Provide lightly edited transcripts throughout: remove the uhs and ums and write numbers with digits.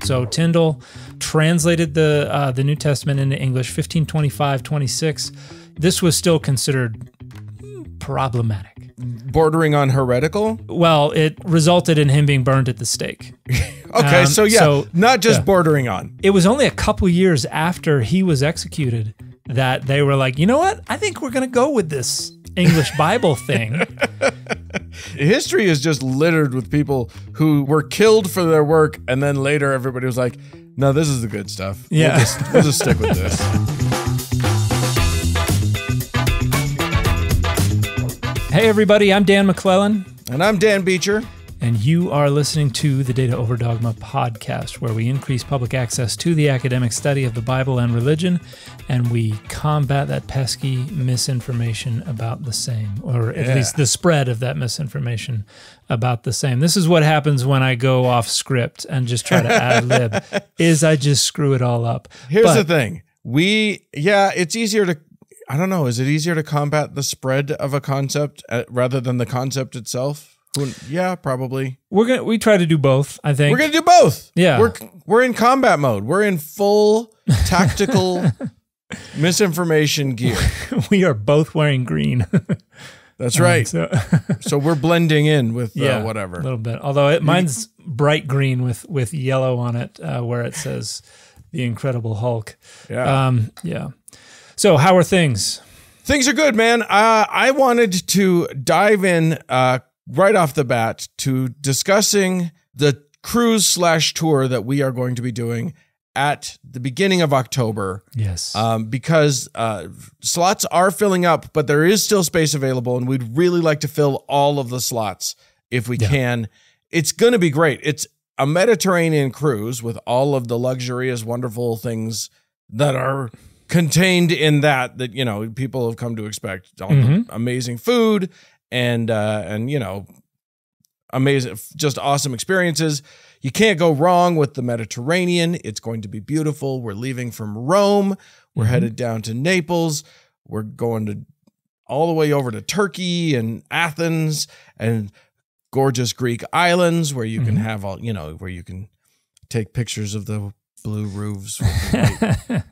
So Tyndall translated the New Testament into English 1525-26. This was still considered problematic. Bordering on heretical? Well, it resulted in him being burned at the stake. Okay, so not just bordering on. It was only a couple years after he was executed that they were like, you know what? I think we're going to go with this English Bible thing. History is just littered with people who were killed for their work, and then later everybody was like, no, this is the good stuff. Yeah. We'll just stick with this. Hey, everybody, I'm Dan McClellan. And I'm Dan Beecher. And you are listening to the Data Over Dogma podcast, where we increase public access to the academic study of the Bible and religion, and we combat that pesky misinformation about the same, or at least the spread of that misinformation about the same. This is what happens when I go off script and just try to ad-lib, is I just screw it all up. Here's the thing. It's easier to, I don't know, is it easier to combat the spread of a concept rather than the concept itself? Yeah, probably. We try to do both, I think. We're gonna do both. Yeah. We're in combat mode. We're in full tactical misinformation gear. We are both wearing green. That's right. So we're blending in with whatever. A little bit. Although mine's bright green with yellow on it, where it says The Incredible Hulk. Yeah. So how are things? Things are good, man. I wanted to dive in right off the bat to discussing the cruise/tour that we are going to be doing at the beginning of October. Yes. Because slots are filling up, but there is still space available, and we'd really like to fill all of the slots if we can. It's going to be great. It's a Mediterranean cruise with all of the luxurious, wonderful things that are contained in that people have come to expect. All the amazing food, and amazing, just awesome experiences. You can't go wrong with the Mediterranean. It's going to be beautiful. We're leaving from Rome. We're headed down to Naples. We're going all the way over to Turkey and Athens and gorgeous Greek islands where you can have where you can take pictures of the blue roofs with the white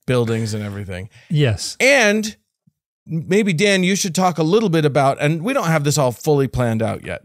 buildings and everything. Yes. And maybe, Dan, you should talk a little bit about, and we don't have this all fully planned out yet,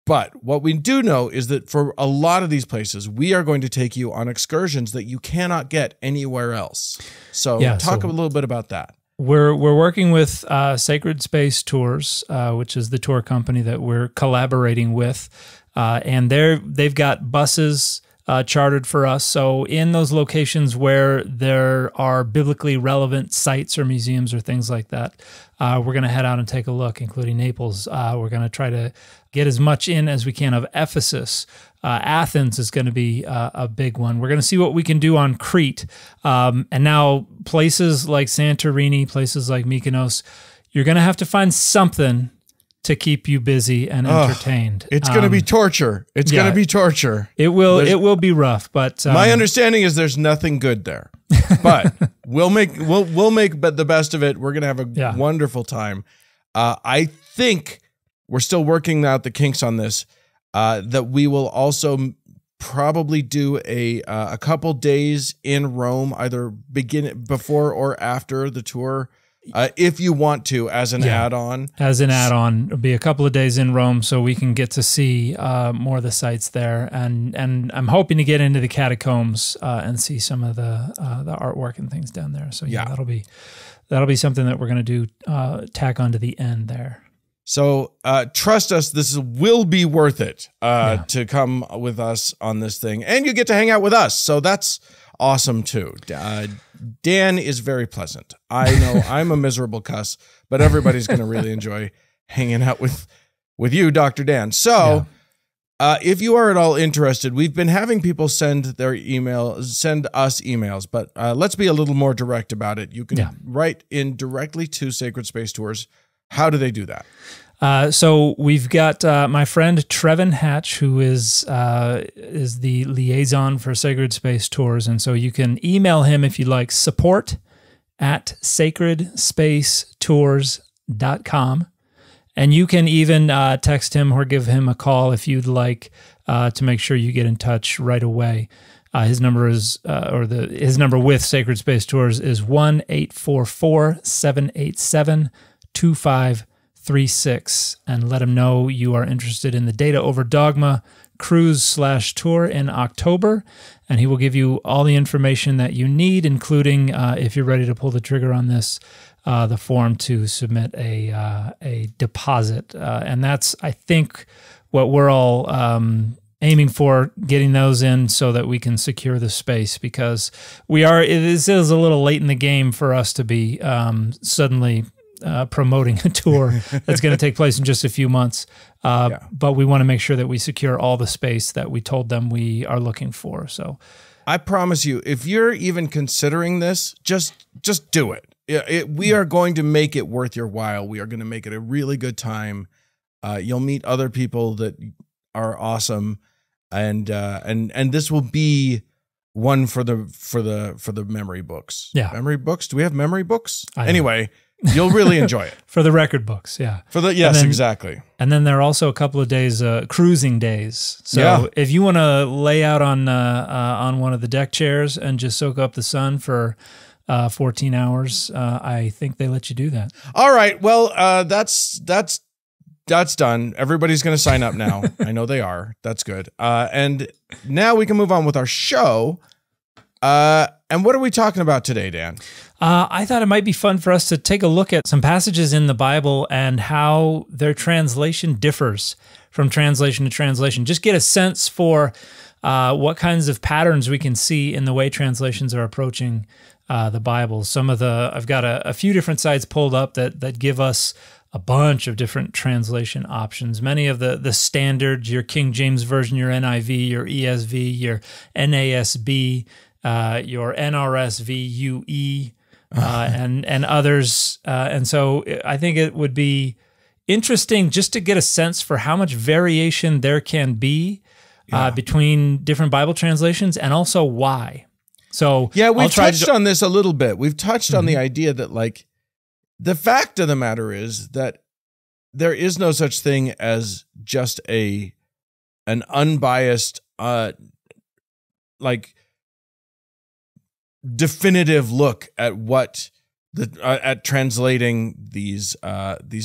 but what we do know is that for a lot of these places, we are going to take you on excursions that you cannot get anywhere else. So talk a little bit about that. We're working with Sacred Space Tours, which is the tour company that we're collaborating with, and they've got buses chartered for us. So in those locations where there are biblically relevant sites or museums or things like that, we're going to head out and take a look, including Naples. We're going to try to get as much in as we can of Ephesus. Athens is going to be a big one. We're going to see what we can do on Crete. And now places like Santorini, places like Mykonos, you're going to have to find something to keep you busy and entertained. It's going to be torture. It's going to be torture. It will be rough, but my understanding is there's nothing good there. But we'll make the best of it. We're going to have a wonderful time. I think we're still working out the kinks on this. That we will also probably do a couple days in Rome, either before or after the tour. If you want to, as an add-on. As an add-on, it'll be a couple of days in Rome so we can get to see more of the sites there. And I'm hoping to get into the catacombs and see some of the artwork and things down there. So that'll be something that we're going to do, tack onto the end there. So trust us, this will be worth it to come with us on this thing. And you get to hang out with us. So that's awesome too. Dan is very pleasant. I know I'm a miserable cuss, but everybody's going to really enjoy hanging out with you, Dr. Dan. So if you are at all interested, we've been having people send us emails, but let's be a little more direct about it. You can write in directly to Sacred Space Tours. How do they do that? So we've got my friend Trevin Hatch, who is the liaison for Sacred Space Tours. And so you can email him if you like, support@sacredspacetours.com. And you can even text him or give him a call if you'd like to make sure you get in touch right away. His number is, his number with Sacred Space Tours is 1-844-787-2536, and let him know you are interested in the Data Over Dogma cruise/tour in October, and he will give you all the information that you need, including if you're ready to pull the trigger on this, the form to submit a deposit, and that's, I think, what we're all aiming for, getting those in so that we can secure the space, because it is a little late in the game for us to be suddenly promoting a tour that's going to take place in just a few months. But we want to make sure that we secure all the space that we told them we are looking for. So I promise you, if you're even considering this, just do it. We are going to make it worth your while. We are going to make it a really good time. You'll meet other people that are awesome, and this will be one for the memory books. Yeah, memory books. Do we have memory books? Anyway, you'll really enjoy it. For the record books, yeah. Exactly. And then there are also a couple of days, cruising days. So if you want to lay out on one of the deck chairs and just soak up the sun for 14 hours, I think they let you do that. All right. Well, that's done. Everybody's going to sign up now. I know they are. That's good. And now we can move on with our show. And what are we talking about today, Dan? I thought it might be fun for us to take a look at some passages in the Bible and how their translation differs from translation to translation. Just get a sense for what kinds of patterns we can see in the way translations are approaching the Bible. I've got a few different sites pulled up that give us a bunch of different translation options. Many of the standards, your King James Version, your NIV, your ESV, your NASB, your NRSV, UE, and others. And so I think it would be interesting just to get a sense for how much variation there can be between different Bible translations, and also why. So yeah, we've touched on this a little bit. We've touched on the idea that, like, the fact of the matter is that there is no such thing as just an unbiased, like, definitive look at what at translating these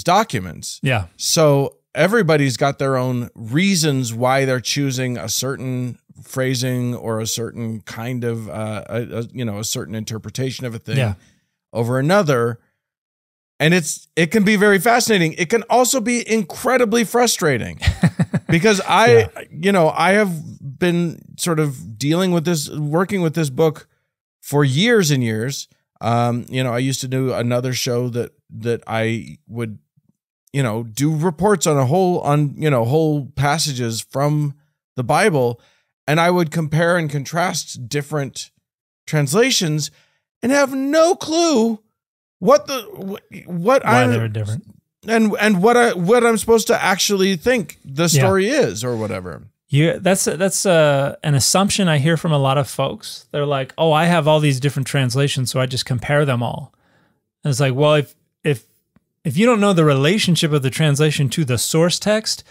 documents. Yeah. So everybody's got their own reasons why they're choosing a certain phrasing or a certain kind of a certain interpretation of a thing over another. And it can be very fascinating. It can also be incredibly frustrating because I have been sort of working with this book for years and years. I used to do another show that I would, do reports on whole passages from the Bible, and I would compare and contrast different translations and have no clue why they're different, and what I'm supposed to actually think the story is, or whatever. Yeah, that's an assumption I hear from a lot of folks. They're like, "Oh, I have all these different translations, so I just compare them all." And it's like, well, if you don't know the relationship of the translation to the source text,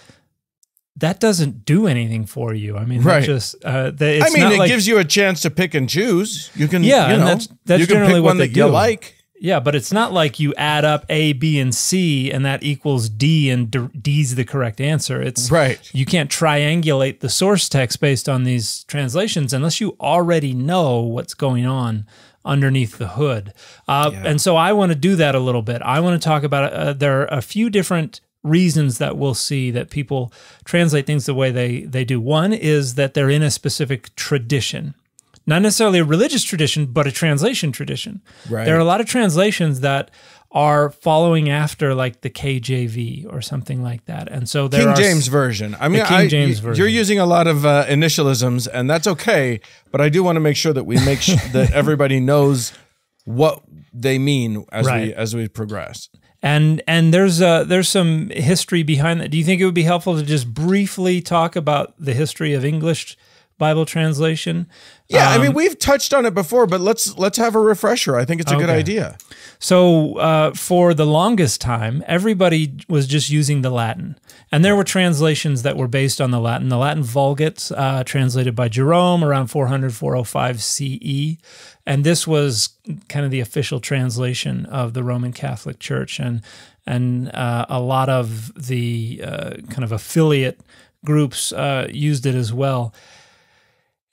that doesn't do anything for you. I mean, right. It gives you a chance to pick and choose. You can, that's you can generally pick what one they that do. you like. Yeah, but it's not like you add up A, B, and C, and that equals D, and D's the correct answer. It's right. You can't triangulate the source text based on these translations unless you already know what's going on underneath the hood. And so I want to do that a little bit. I want to talk about there are a few different reasons that we'll see that people translate things the way they do. One is that they're in a specific tradition. Not necessarily a religious tradition, but a translation tradition. Right. There are a lot of translations that are following after, like the KJV or something like that, and so there King James Version. I mean, King James Version. You're using a lot of initialisms, and that's okay. But I do want to make sure that we make sure that everybody knows what they mean as we progress. And there's some history behind that. Do you think it would be helpful to just briefly talk about the history of English Bible translation. Yeah, I mean, we've touched on it before, but let's have a refresher. I think it's a good idea. So for the longest time, everybody was just using the Latin. And there were translations that were based on the Latin. The Latin Vulgate, translated by Jerome around 400, 405 CE. And this was kind of the official translation of the Roman Catholic Church. And a lot of the kind of affiliate groups used it as well.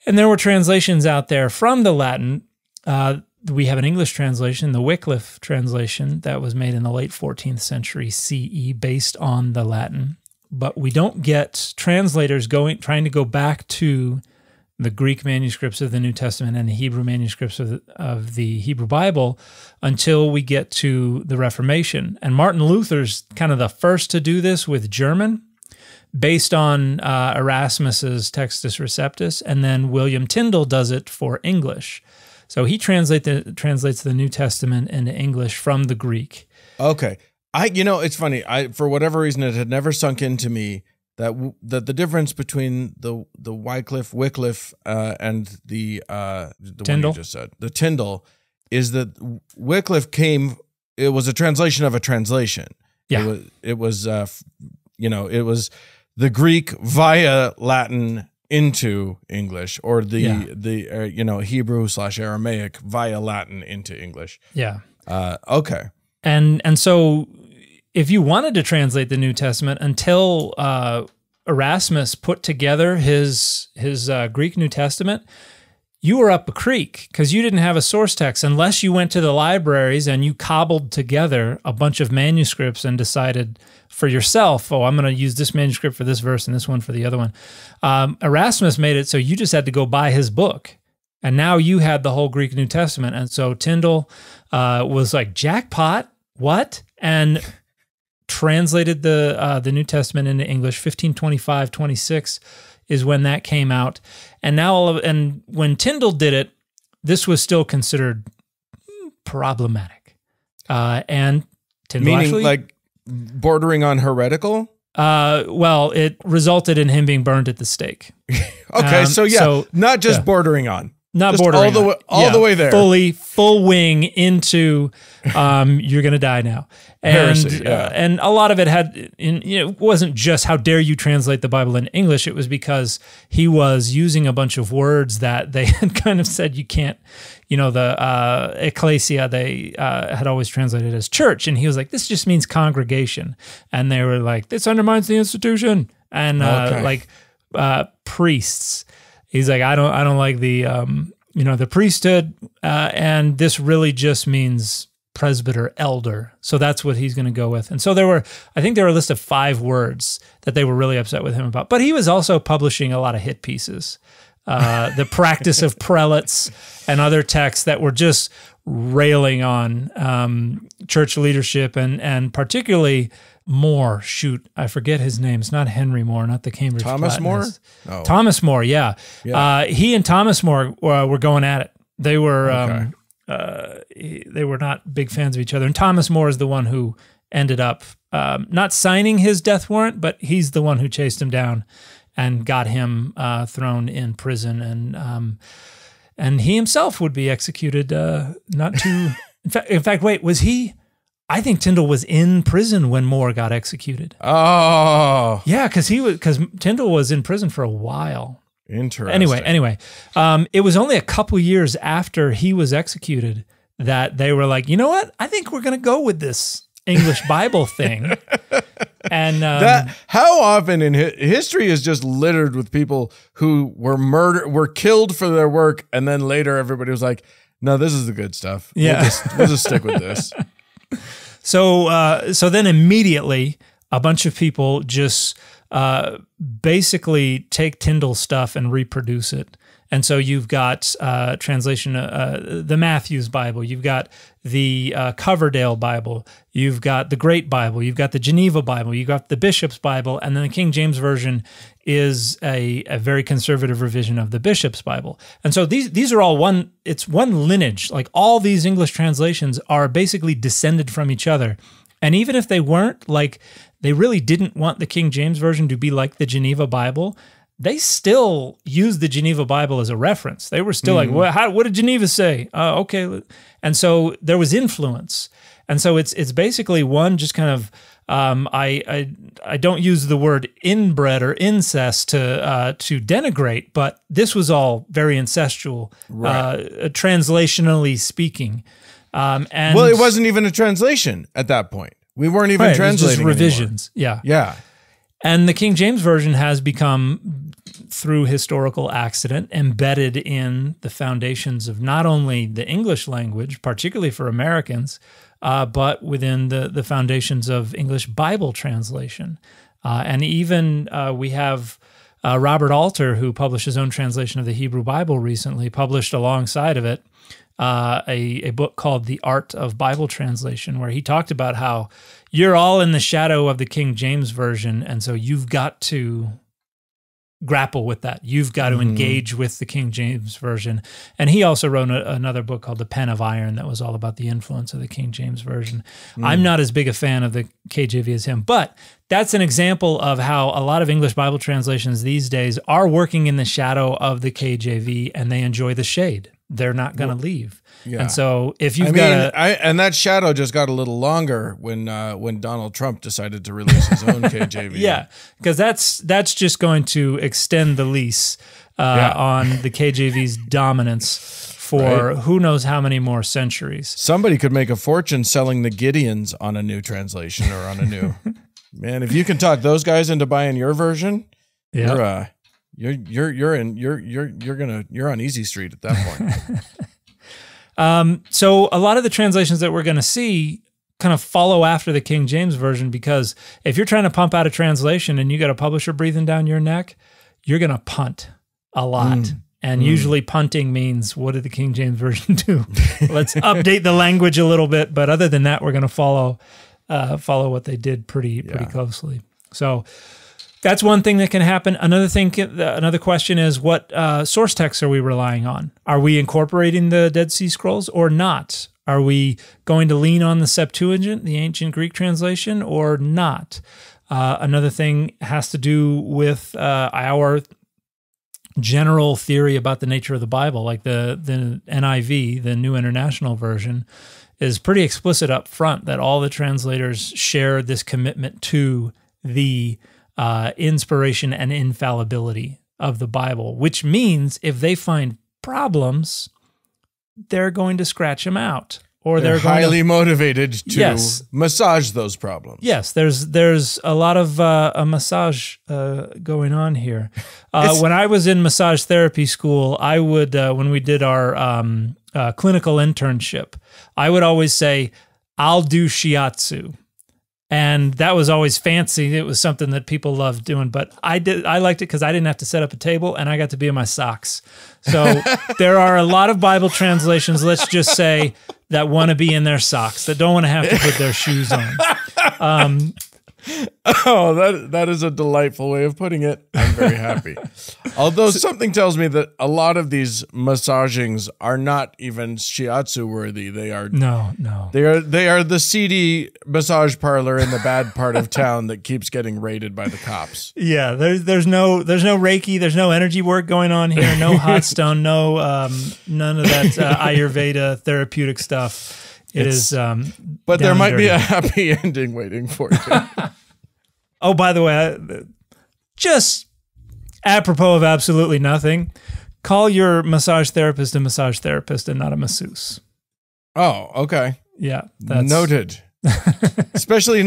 And there were translations out there from the Latin. We have an English translation, the Wycliffe translation, that was made in the late 14th century CE based on the Latin. But we don't get translators trying to go back to the Greek manuscripts of the New Testament and the Hebrew manuscripts of the Hebrew Bible until we get to the Reformation. And Martin Luther's kind of the first to do this with German, based on Erasmus's Textus Receptus, and then William Tyndale does it for English. So he translates the New Testament into English from the Greek. Okay. It's funny. For whatever reason, it had never sunk into me that the difference between the Wycliffe, and the Tyndale, one you just said, the Tyndale, is that Wycliffe it was a translation of a translation. Yeah. It was the Greek via Latin into English, or the Hebrew/Aramaic via Latin into English. Yeah. Okay. And so if you wanted to translate the New Testament until Erasmus put together his Greek New Testament, you were up a creek because you didn't have a source text unless you went to the libraries and you cobbled together a bunch of manuscripts and decided for yourself, I'm going to use this manuscript for this verse and this one for the other one. Erasmus made it so you just had to go buy his book. And now you had the whole Greek New Testament. And so Tyndale was like, jackpot, what? And translated the New Testament into English. 1525-26 is when that came out. And now when Tyndale did it, this was still considered problematic. And Tyndale meaning like bordering on heretical? Well, it resulted in him being burned at the stake. Okay, so not just bordering on. Not just bordering all the way there. Full wing into you're going to die now. And Heresy, and a lot of it it wasn't just how dare you translate the Bible in English. It was because he was using a bunch of words that they had kind of said you can't, the ecclesia, they had always translated as church. And he was like, this just means congregation. And they were like, this undermines the institution. And priests. He's like, I don't like the the priesthood, and this really just means presbyter, elder. So that's what he's going to go with. And so I think there were a list of 5 words that they were really upset with him about. But he was also publishing a lot of hit pieces, the practice of prelates and other texts that were just railing on church leadership and particularly More. Shoot, I forget his name. It's not Henry More, not the Cambridge Thomas More? No. Thomas More, yeah. He and Thomas More were going at it. They were they were not big fans of each other. And Thomas More is the one who ended up not signing his death warrant, but he's the one who chased him down and got him thrown in prison. And he himself would be executed not too... In fact, wait, was he... I think Tyndale was in prison when More got executed. Oh. Yeah, because Tyndale was in prison for a while. Interesting. Anyway, it was only a couple years after he was executed that they were like, you know what? I think we're going to go with this English Bible thing. And how often in history is just littered with people who were killed for their work, and then later everybody was like, no, this is the good stuff. Yeah. We'll just stick with this. So then immediately a bunch of people just basically take Tyndale's stuff and reproduce it. And so you've got translation, the Matthew's Bible, you've got the Coverdale Bible, you've got the Great Bible, you've got the Geneva Bible, you've got the Bishop's Bible, and then the King James Version is a very conservative revision of the Bishop's Bible. And so these are all one lineage. Like all these English translations are basically descended from each other. And even if they weren't, like they really didn't want the King James Version to be like the Geneva Bible, they still used the Geneva Bible as a reference. They were still like, what did Geneva say? Okay. And so there was influence. And so it's basically one just kind of, I don't use the word inbred or incest to denigrate, but this was all very incestual, translationally speaking. And well, it wasn't even a translation at that point. We weren't even translating. It was just revisions. Anymore. Yeah. And the King James Version has become, through historical accident, embedded in the foundations of not only the English language, particularly for Americans, but within the foundations of English Bible translation. And even we have Robert Alter, who published his own translation of the Hebrew Bible recently, published alongside of it a book called The Art of Bible Translation, where he talked about how you're all in the shadow of the King James Version, and so you've got to grapple with that. You've got to engage with the King James Version. And he also wrote another book called The Pen of Iron that was all about the influence of the King James Version. I'm not as big a fan of the KJV as him, but that's an example of how a lot of English Bible translations these days are working in the shadow of the KJV, and they enjoy the shade. They're not going to leave. Yeah. And so if you've and that shadow just got a little longer when Donald Trump decided to release his own KJV. Yeah, because that's just going to extend the lease on the KJV's dominance for who knows how many more centuries. Somebody could make a fortune selling the Gideons on a new translation or on a new man. If you can talk those guys into buying your version, you're on easy street at that point. So a lot of the translations that we're going to see kind of follow after the King James Version, because if you're trying to pump out a translation and you got a publisher breathing down your neck, you're going to punt a lot. And usually punting means, what did the King James Version do? Let's update the language a little bit. But other than that, we're going to follow what they did pretty closely. So that's one thing that can happen. Another question is, what source texts are we relying on? Are we incorporating the Dead Sea Scrolls or not? Are we going to lean on the Septuagint, the ancient Greek translation, or not? Another thing has to do with our general theory about the nature of the Bible. Like the NIV, the New International Version, is pretty explicit up front that all the translators share this commitment to the inspiration and infallibility of the Bible, which means if they find problems, they're going to scratch them out, or they're highly motivated to massage those problems. Yes, there's a lot of a massage going on here. When I was in massage therapy school, I would when we did our clinical internship, I would always say, "I'll do shiatsu." And that was always fancy. It was something that people loved doing, but I liked it because I didn't have to set up a table and I got to be in my socks. So there are a lot of Bible translations, let's just say, that want to be in their socks, that don't want to have to put their shoes on. Oh, that is a delightful way of putting it. I'm very happy. Although something tells me that a lot of these massagings are not even shiatsu worthy. They are no. They are the seedy massage parlor in the bad part of town that keeps getting raided by the cops. Yeah, there's no Reiki, there's no energy work going on here, no hot stone, no none of that Ayurveda therapeutic stuff. But there might be a happy ending waiting for you. Oh, by the way, just apropos of absolutely nothing, call your massage therapist a massage therapist and not a masseuse. Oh, okay. Yeah, that's noted. especially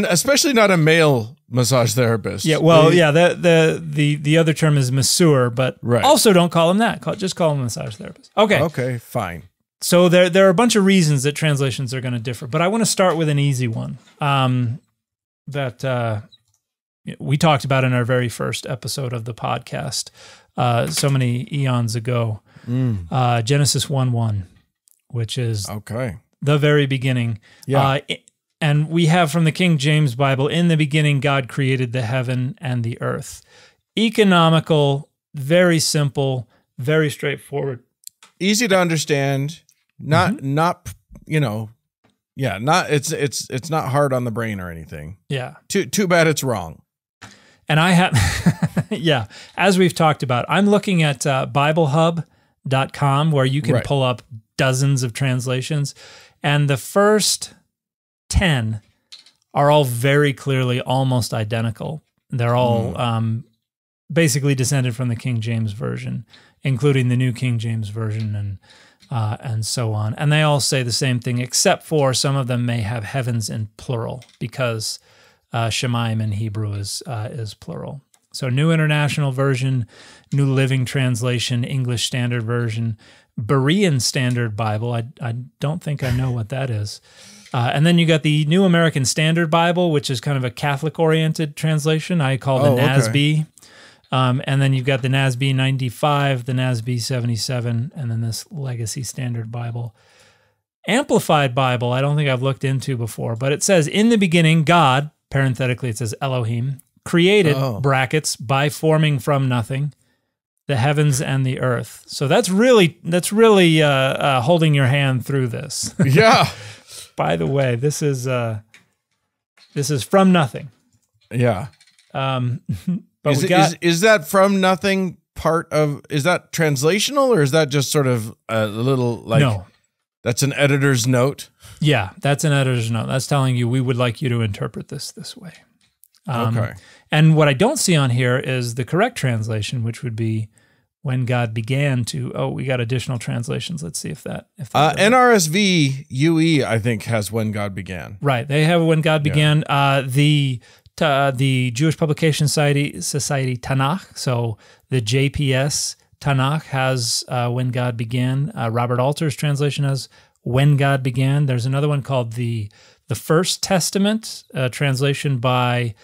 not a male massage therapist. Yeah, well, the other term is masseur, but also don't call him that. Just call him a massage therapist. Okay, fine. So there are a bunch of reasons that translations are going to differ, but I want to start with an easy one that we talked about in our very first episode of the podcast so many eons ago, Genesis 1:1, which is the very beginning. Yeah. And we have from the King James Bible, in the beginning, God created the heaven and the earth. Economical, very simple, very straightforward. Easy to understand. Not it's not hard on the brain or anything. Yeah. Too bad it's wrong. And I have Yeah. As we've talked about, I'm looking at BibleHub.com where you can pull up dozens of translations. And the first 10 are all very clearly almost identical. They're all basically descended from the King James Version, including the New King James Version and so on. And they all say the same thing, except for some of them may have heavens in plural because Shemaim in Hebrew is plural. So New International Version, New Living Translation, English Standard Version, Berean Standard Bible. I don't think I know what that is. And then you got the New American Standard Bible, which is kind of a Catholic-oriented translation. I call the NASB. And then you've got the NASB 95, the NASB 77, and then this Legacy Standard Bible. Amplified Bible, I don't think I've looked into before, but it says, in the beginning, God, parenthetically it says Elohim, created, brackets, by forming from nothing, the heavens and the earth. So that's really holding your hand through this. Yeah. By the way, this is from nothing. Yeah. But is that from nothing part of, is that translational or is that just sort of a little like, no, that's an editor's note? Yeah, that's an editor's note. That's telling you we would like you to interpret this way. Okay. And what I don't see on here is the correct translation, which would be when God began to, we got additional translations. Let's see if that NRSV UE, I think, has when God began. Right. They have when God began. The Jewish Publication Society Tanakh, so the JPS Tanakh has when God began. Robert Alter's translation has when God began. There's another one called the First Testament, translation by,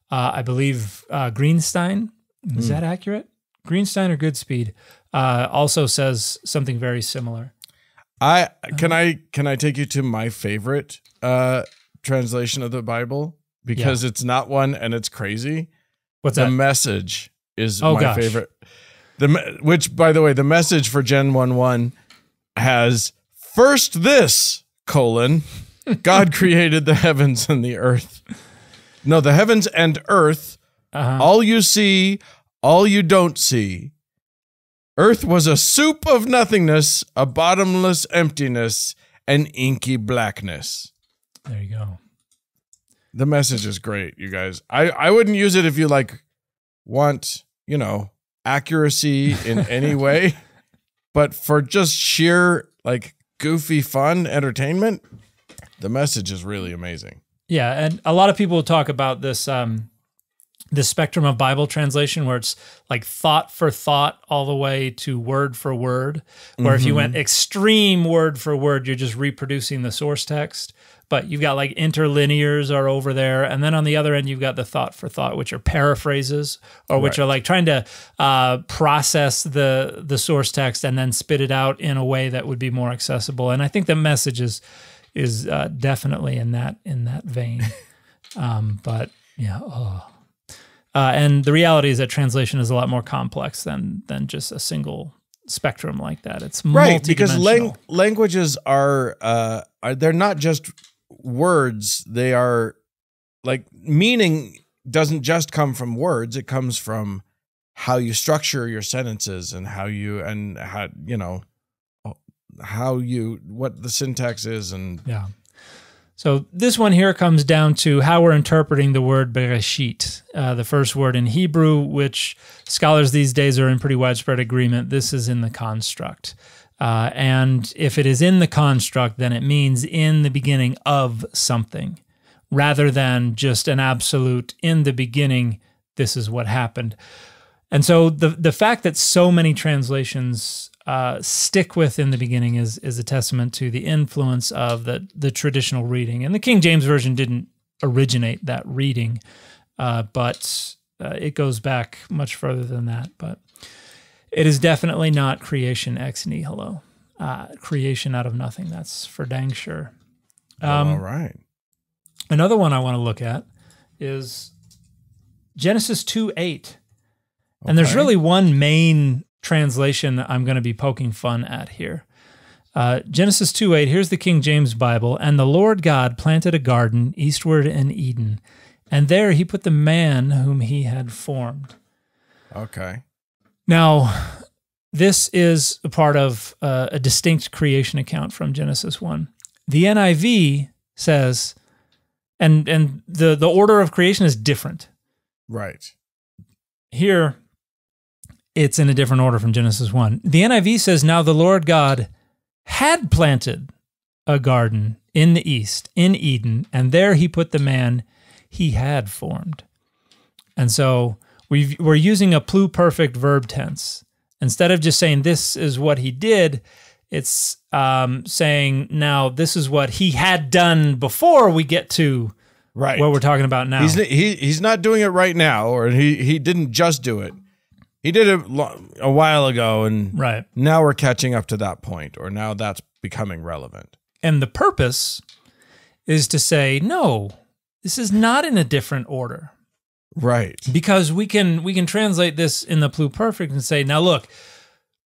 I believe, Greenstein. Is that accurate? Greenstein or Goodspeed also says something very similar. Can I take you to my favorite translation of the Bible? Because it's not one and it's crazy. What's that? The Message is my favorite. Which, by the way, the Message for Gen 1.1 has first this, God created the heavens and the earth. No, the heavens and earth, all you see, all you don't see. Earth was a soup of nothingness, a bottomless emptiness, an inky blackness. There you go. The Message is great, you guys. I wouldn't use it if you want, accuracy in any way, but for just sheer goofy fun entertainment, the Message is really amazing. Yeah, and a lot of people talk about this the spectrum of Bible translation where it's like thought for thought all the way to word for word, where if you went extreme word for word, you're just reproducing the source text. But you've got interlinears are over there. And then on the other end, you've got the thought for thought, which are paraphrases or which are trying to process the source text and then spit it out in a way that would be more accessible. And I think the Message is definitely in that vein. But yeah. And the reality is that translation is a lot more complex than just a single spectrum like that. It's right, because languages are they're not just words. They are meaning doesn't just come from words. It comes from how you structure your sentences and what the syntax is and So this one here comes down to how we're interpreting the word Bereshit, the first word in Hebrew, which scholars these days are in pretty widespread agreement. This is in the construct. And if it is in the construct, then it means in the beginning of something, rather than just an absolute in the beginning, this is what happened. And so the fact that so many translations stick with in the beginning is a testament to the influence of the traditional reading. And the King James Version didn't originate that reading, but it goes back much further than that. But it is definitely not creation ex nihilo, creation out of nothing. That's for dang sure. All right. Another one I want to look at is Genesis 2:8. And there's really one main translation I'm going to be poking fun at here. Genesis 2:8, here's the King James Bible. And the Lord God planted a garden eastward in Eden, and there he put the man whom he had formed. Okay. Now, this is a part of a distinct creation account from Genesis 1. The NIV says, and the order of creation is different. Right. Here, it's in a different order from Genesis 1. The NIV says, now the Lord God had planted a garden in the east, in Eden, and there he put the man he had formed. And so we're using a pluperfect verb tense. Instead of just saying this is what he did, it's saying now this is what he had done before we get to what we're talking about now. He's not doing it right now, or he didn't just do it. He did it a while ago, and now we're catching up to that point, or now that's becoming relevant. And the purpose is to say, no, this is not in a different order. Right. Because we can translate this in the pluperfect and say, now look,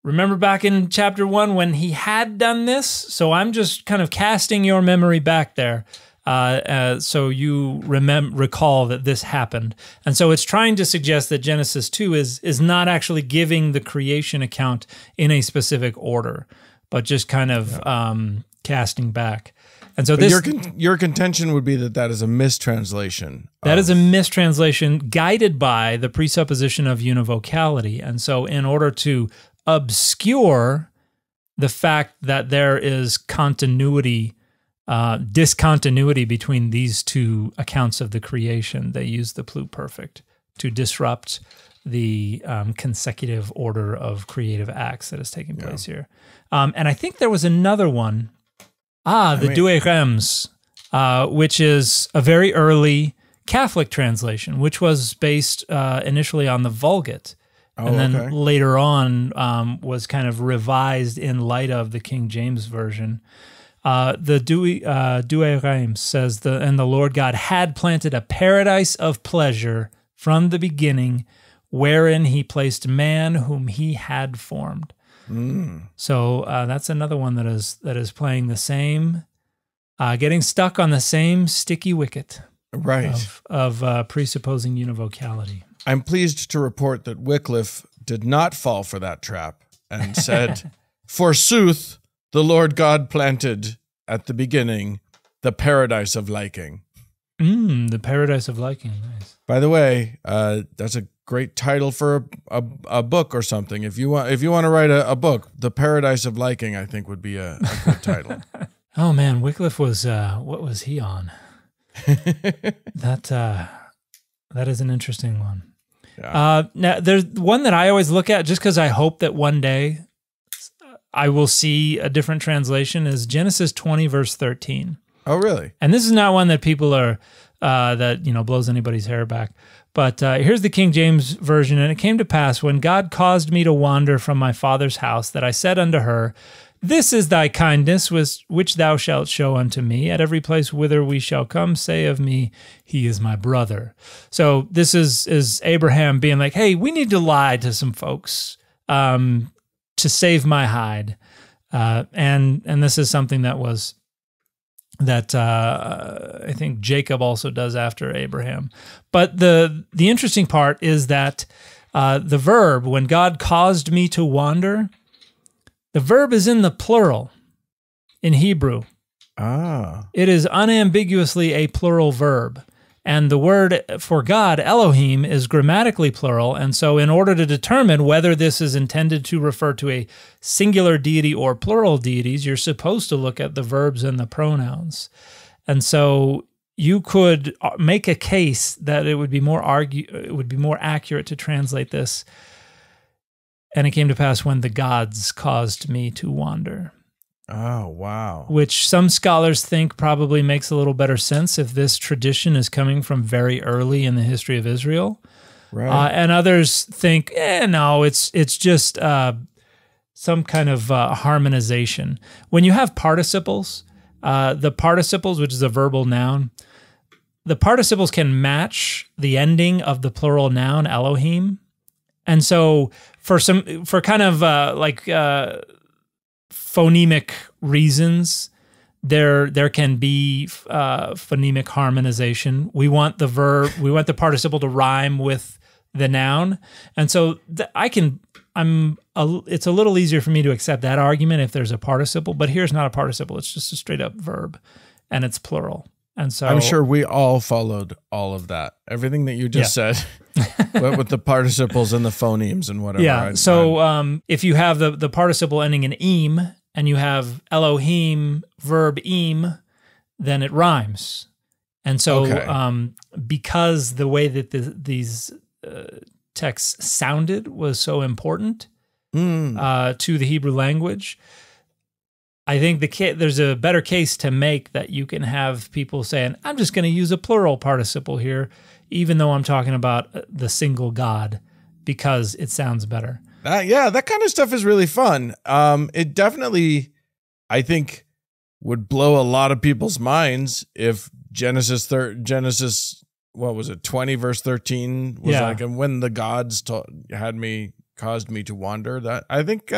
remember back in chapter 1 when he had done this? So I'm just kind of casting your memory back there. So you recall that this happened. And so it's trying to suggest that Genesis 2 is not actually giving the creation account in a specific order, but just kind of casting back. And so your contention would be that is a mistranslation. That is a mistranslation guided by the presupposition of univocality. And so in order to obscure the fact that there is discontinuity between these two accounts of the creation, they use the pluperfect to disrupt the consecutive order of creative acts that is taking place here. And I think there was another one, Douay-Rheims, which is a very early Catholic translation, which was based initially on the Vulgate. And then later on was kind of revised in light of the King James Version. The Douay-Rheims says, and the Lord God had planted a paradise of pleasure from the beginning, wherein he placed man whom he had formed. So that's another one that is playing the same, getting stuck on the same sticky wicket of presupposing univocality. I'm pleased to report that Wycliffe did not fall for that trap and said, forsooth, the Lord God planted at the beginning the paradise of liking. The paradise of liking, nice. By the way, that's a great title for a book or something. If you want to write a book, The Paradise of Liking, I think would be a good title. Oh man, Wycliffe was what was he on? That is an interesting one. Yeah. Now there's one that I always look at just because I hope that one day I will see a different translation is Genesis 20 verse 13. Oh, really? And this is not one that people are that blows anybody's hair back. But here's the King James Version. And it came to pass when God caused me to wander from my father's house that I said unto her, this is thy kindness which thou shalt show unto me. At every place whither we shall come, say of me, he is my brother. So this is Abraham being like, hey, we need to lie to some folks to save my hide. And this is something that I think Jacob also does after Abraham. But the interesting part is that the verb, when God caused me to wander, the verb is in the plural in Hebrew. It is unambiguously a plural verb. And the word for God, Elohim, is grammatically plural. And so in order to determine whether this is intended to refer to a singular deity or plural deities, you're supposed to look at the verbs and the pronouns. And so you could make a case that it would be more accurate to translate this. And it came to pass when the gods caused me to wander. Oh, wow. Which some scholars think probably makes a little better sense if this tradition is coming from very early in the history of Israel. Right. And others think, no, it's just some kind of harmonization. When you have participles, the participles, which is a verbal noun, the participles can match the ending of the plural noun Elohim. And so for kind of phonemic reasons, there can be phonemic harmonization. We want the participle to rhyme with the noun. And so it's a little easier for me to accept that argument if there's a participle, but here's not a participle. It's just a straight up verb and it's plural. And so I'm sure we all followed all of that. Everything that you just said, but with the participles and the phonemes and whatever. Yeah. So if you have the participle ending in "im" and you have Elohim, verb "im," then it rhymes. And so because the way that these texts sounded was so important to the Hebrew language, I think there's a better case to make that you can have people saying, I'm just going to use a plural participle here, even though I'm talking about the single God, because it sounds better. That kind of stuff is really fun. It definitely, I think, would blow a lot of people's minds if Genesis, what was it, 20 verse 13 was like, and when the gods caused me to wander. That I think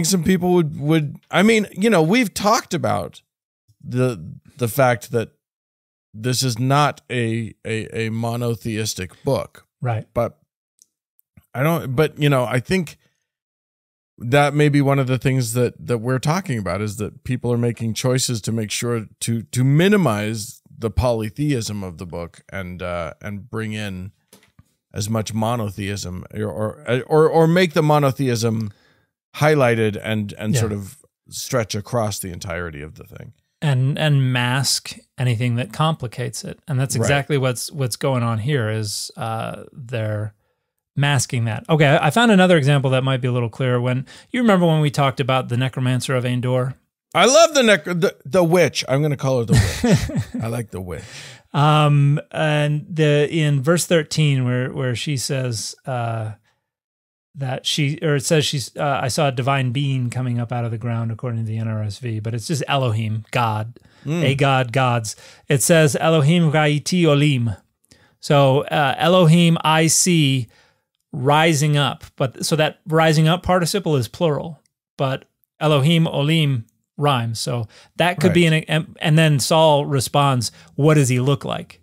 some people would. I mean, we've talked about the fact that this is not a monotheistic book, right? But I think that may be one of the things that we're talking about, is that people are making choices to make sure to minimize the polytheism of the book and bring in as much monotheism or make the monotheism highlighted and sort of stretch across the entirety of the thing, and mask anything that complicates it. And that's exactly what's going on here is they're masking that. Okay, I found another example that might be a little clearer. When you remember when we talked about the necromancer of Endor? I love the witch. I'm going to call her the witch. I like the witch. And in verse 13 where she says that it says I saw a divine being coming up out of the ground according to the NRSV, but it's just Elohim, God, a God, gods. It says Elohim Raiti Olim. So Elohim, I see, rising up. But so that rising up participle is plural, but Elohim Olim rhymes. So that could be and then Saul responds, what does he look like?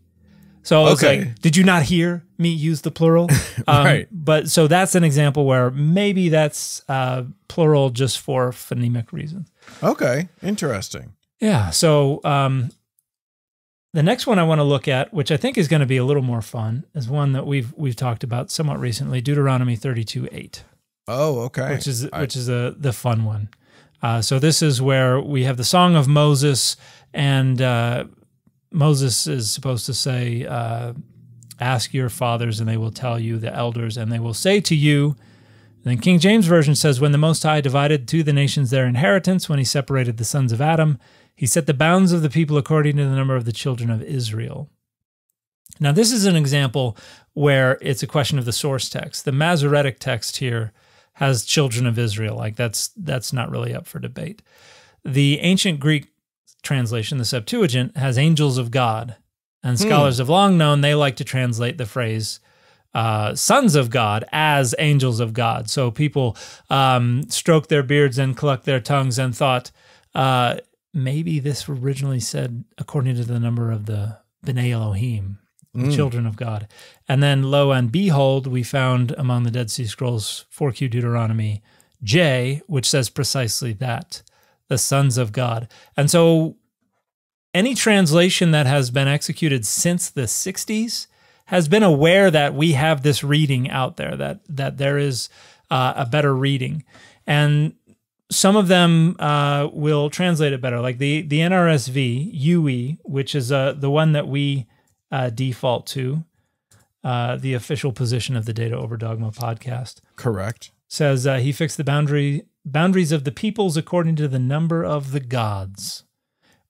So it's like, did you not hear me use the plural? Right. But so that's an example where maybe that's plural just for phonemic reasons. Okay. Interesting. Yeah. So the next one I want to look at, which I think is going to be a little more fun, is one that we've talked about somewhat recently, Deuteronomy 32:8. Oh, okay. Which is the fun one. So this is where we have the Song of Moses, and Moses is supposed to say, ask your fathers and they will tell you, the elders, and they will say to you. And then King James Version says, when the Most High divided to the nations their inheritance, when he separated the sons of Adam, he set the bounds of the people according to the number of the children of Israel. Now, this is an example where it's a question of the source text. The Masoretic text here has children of Israel. Like that's not really up for debate. The ancient Greek translation, the Septuagint, has angels of God. And scholars have long known they like to translate the phrase sons of God as angels of God. So people stroked their beards and clucked their tongues and thought, maybe this originally said according to the number of the B'nai Elohim, the children of God. And then lo and behold, we found among the Dead Sea Scrolls 4Q Deuteronomy J, which says precisely that, the sons of God. And so any translation that has been executed since the 60s has been aware that we have this reading out there, that there is a better reading. And some of them will translate it better, like the NRSV, UE, which is the one that we default to, the official position of the Data Over Dogma podcast. Correct. Says he fixed the boundaries of the peoples according to the number of the gods,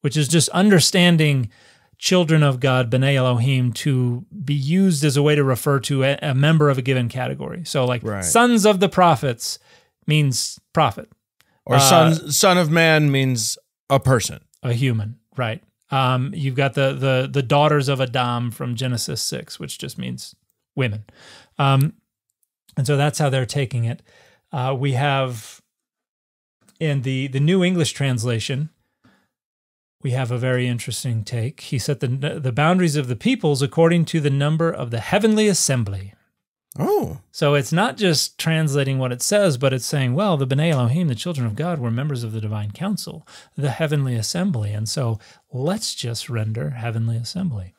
which is just understanding children of God, B'nai Elohim, to be used as a way to refer to a member of a given category. So like sons of the prophets means prophet. Or son of man means a person. A human, right. You've got the daughters of Adam from Genesis 6, which just means women. And so that's how they're taking it. We have in the New English translation, we have a very interesting take. He set the boundaries of the peoples according to the number of the heavenly assembly. Oh. So it's not just translating what it says, but it's saying, well, the B'nai Elohim, the children of God, were members of the divine council, the heavenly assembly. And so let's just render heavenly assembly.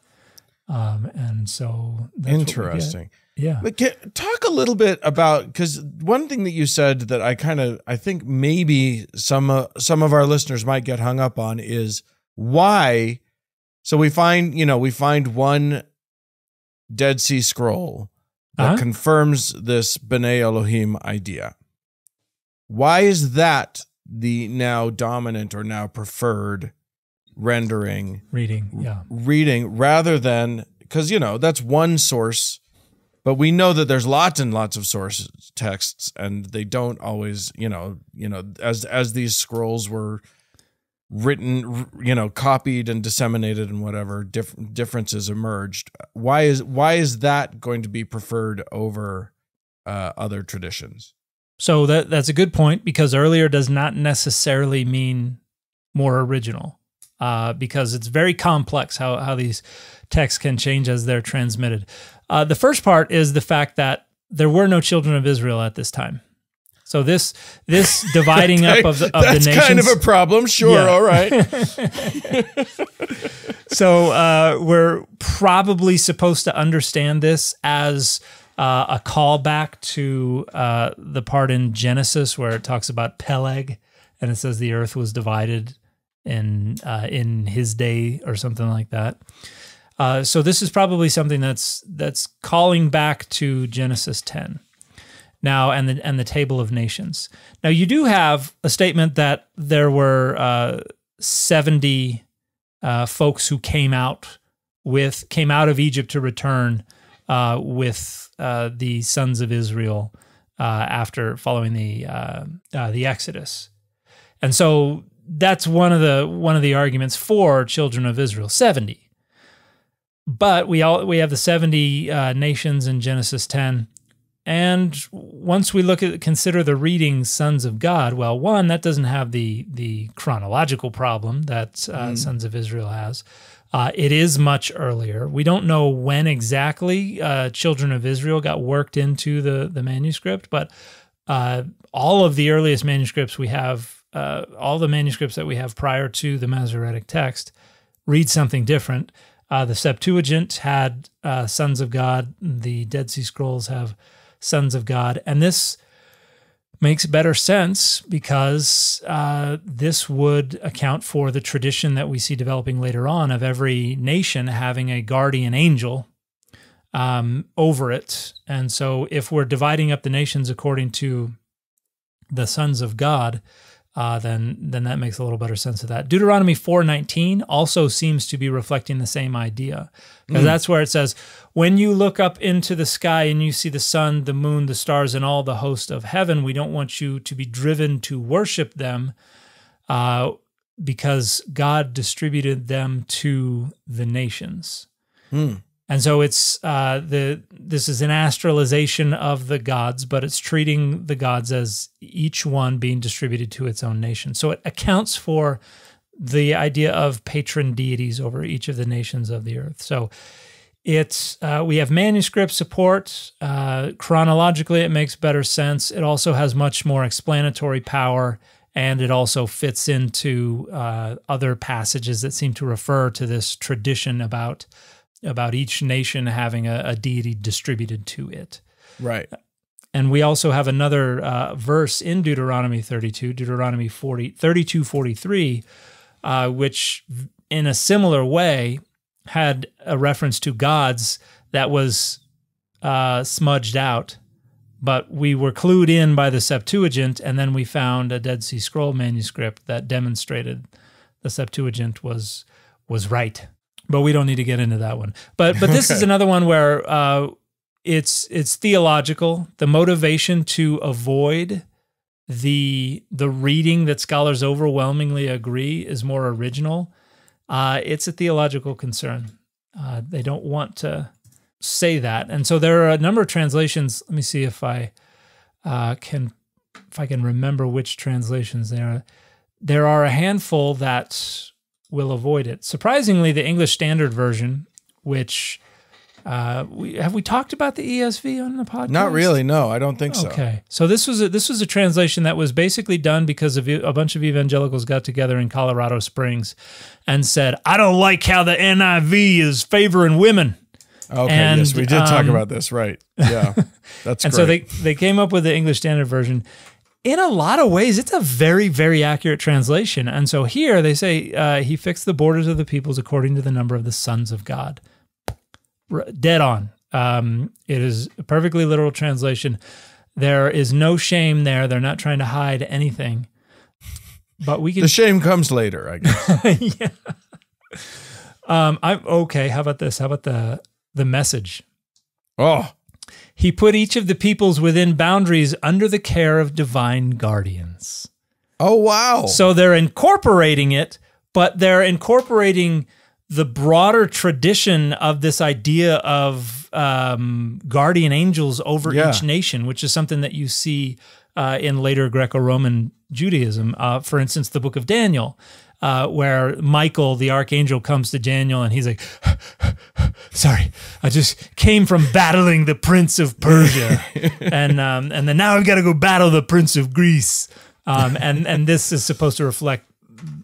And so that's interesting. Yeah. But talk a little bit about, because one thing that you said that I think maybe some of our listeners might get hung up on is why. So we find one Dead Sea Scroll that confirms this B'nai Elohim idea. Why is that the now dominant or now preferred reading rather than, because that's one source, but we know that there's lots and lots of source texts, and they don't always, as these scrolls were written, copied and disseminated and whatever, differences emerged. Why is that going to be preferred over other traditions? So that's a good point, because earlier does not necessarily mean more original, because it's very complex how these texts can change as they're transmitted. The first part is the fact that there were no children of Israel at this time. So this dividing up of the nations. That's kind of a problem. Sure, yeah. All right. So we're probably supposed to understand this as a callback to the part in Genesis where it talks about Peleg, and it says the earth was divided in his day or something like that. So this is probably something that's calling back to Genesis 10. Now, and the table of nations. Now, you do have a statement that there were 70 folks who came out of Egypt to return with the sons of Israel after following the Exodus, and so that's one of the arguments for children of Israel, 70. But we have the 70 nations in Genesis 10. And once we consider the reading Sons of God, well, one, that doesn't have the chronological problem that Sons of Israel has. It is much earlier. We don't know when exactly Children of Israel got worked into the manuscript, but all of the earliest manuscripts we have, all the manuscripts that we have prior to the Masoretic text, read something different. The Septuagint had Sons of God. The Dead Sea Scrolls have Sons of God. And this makes better sense because this would account for the tradition that we see developing later on of every nation having a guardian angel over it. And so if we're dividing up the nations according to the Sons of God, then that makes a little better sense of that. Deuteronomy 4:19 also seems to be reflecting the same idea, because that's where it says, when you look up into the sky and you see the sun, the moon, the stars, and all the host of heaven, we don't want you to be driven to worship them because God distributed them to the nations. And so it's this is an astralization of the gods, but it's treating the gods as each one being distributed to its own nation. So it accounts for the idea of patron deities over each of the nations of the earth. So it's we have manuscript support. Chronologically, it makes better sense. It also has much more explanatory power, and it also fits into other passages that seem to refer to this tradition about each nation having a deity distributed to it. Right. And we also have another verse in Deuteronomy 32, Deuteronomy 32:43, which in a similar way had a reference to gods that was smudged out, but we were clued in by the Septuagint, and then we found a Dead Sea Scroll manuscript that demonstrated the Septuagint was right. But we don't need to get into that one. But this is another one where it's theological. The motivation to avoid the reading that scholars overwhelmingly agree is more original. It's a theological concern. They don't want to say that, and so there are a number of translations. Let me see if I can remember which translations there are. There are a handful that will avoid it. Surprisingly, the English Standard Version, which have we talked about the ESV on the podcast? Not really. No, I don't think so. Okay, so this was a translation that was basically done because of a bunch of evangelicals got together in Colorado Springs and said, "I don't like how the NIV is favoring women." Okay, and, yes, we did talk about this, right? Yeah, that's and great. so they came up with the English Standard Version. In a lot of ways, it's a very, very accurate translation. And so here they say, he fixed the borders of the peoples according to the number of the sons of God. Dead on. It is a perfectly literal translation. There is no shame there. They're not trying to hide anything. But we can. The shame comes later, I guess. Yeah. I'm okay. How about this? How about the Message? Oh. He put each of the peoples within boundaries under the care of divine guardians. Oh, wow. So they're incorporating it, but they're incorporating the broader tradition of this idea of guardian angels over each nation, which is something that you see in later Greco-Roman Judaism. For instance, the book of Daniel, where Michael, the archangel, comes to Daniel and he's like, sorry, I just came from battling the prince of Persia. and then now I've got to go battle the prince of Greece. And this is supposed to reflect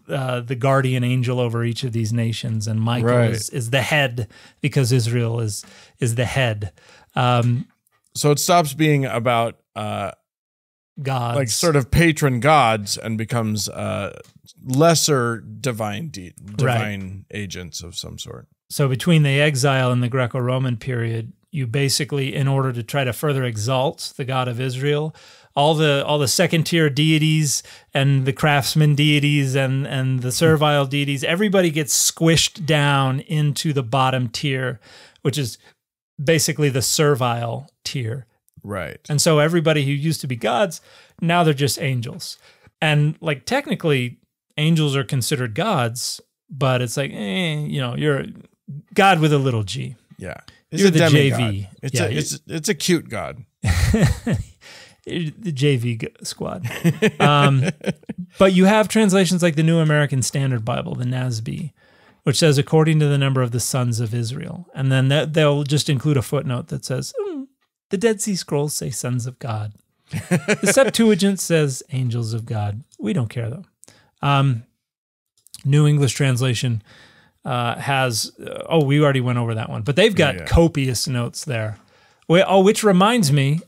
the guardian angel over each of these nations. And Michael is the head because Israel is the head. So it stops being about gods, like sort of patron gods, and becomes lesser divine agents of some sort. So between the exile and the Greco-Roman period, you basically, in order to try to further exalt the God of Israel, all the second-tier deities and the craftsman deities and the servile deities, everybody gets squished down into the bottom tier, which is basically the servile tier. Right. And so everybody who used to be gods, now they're just angels. And like technically, angels are considered gods, but it's like, you're a God with a little g. Yeah. You're the JV. It's a cute God. The JV squad. But you have translations like the New American Standard Bible, the NASB, which says according to the number of the sons of Israel. And then they'll just include a footnote that says, the Dead Sea Scrolls say sons of God. The Septuagint says angels of God. We don't care though. New English Translation has, we already went over that one, but they've got copious notes there. Which reminds me,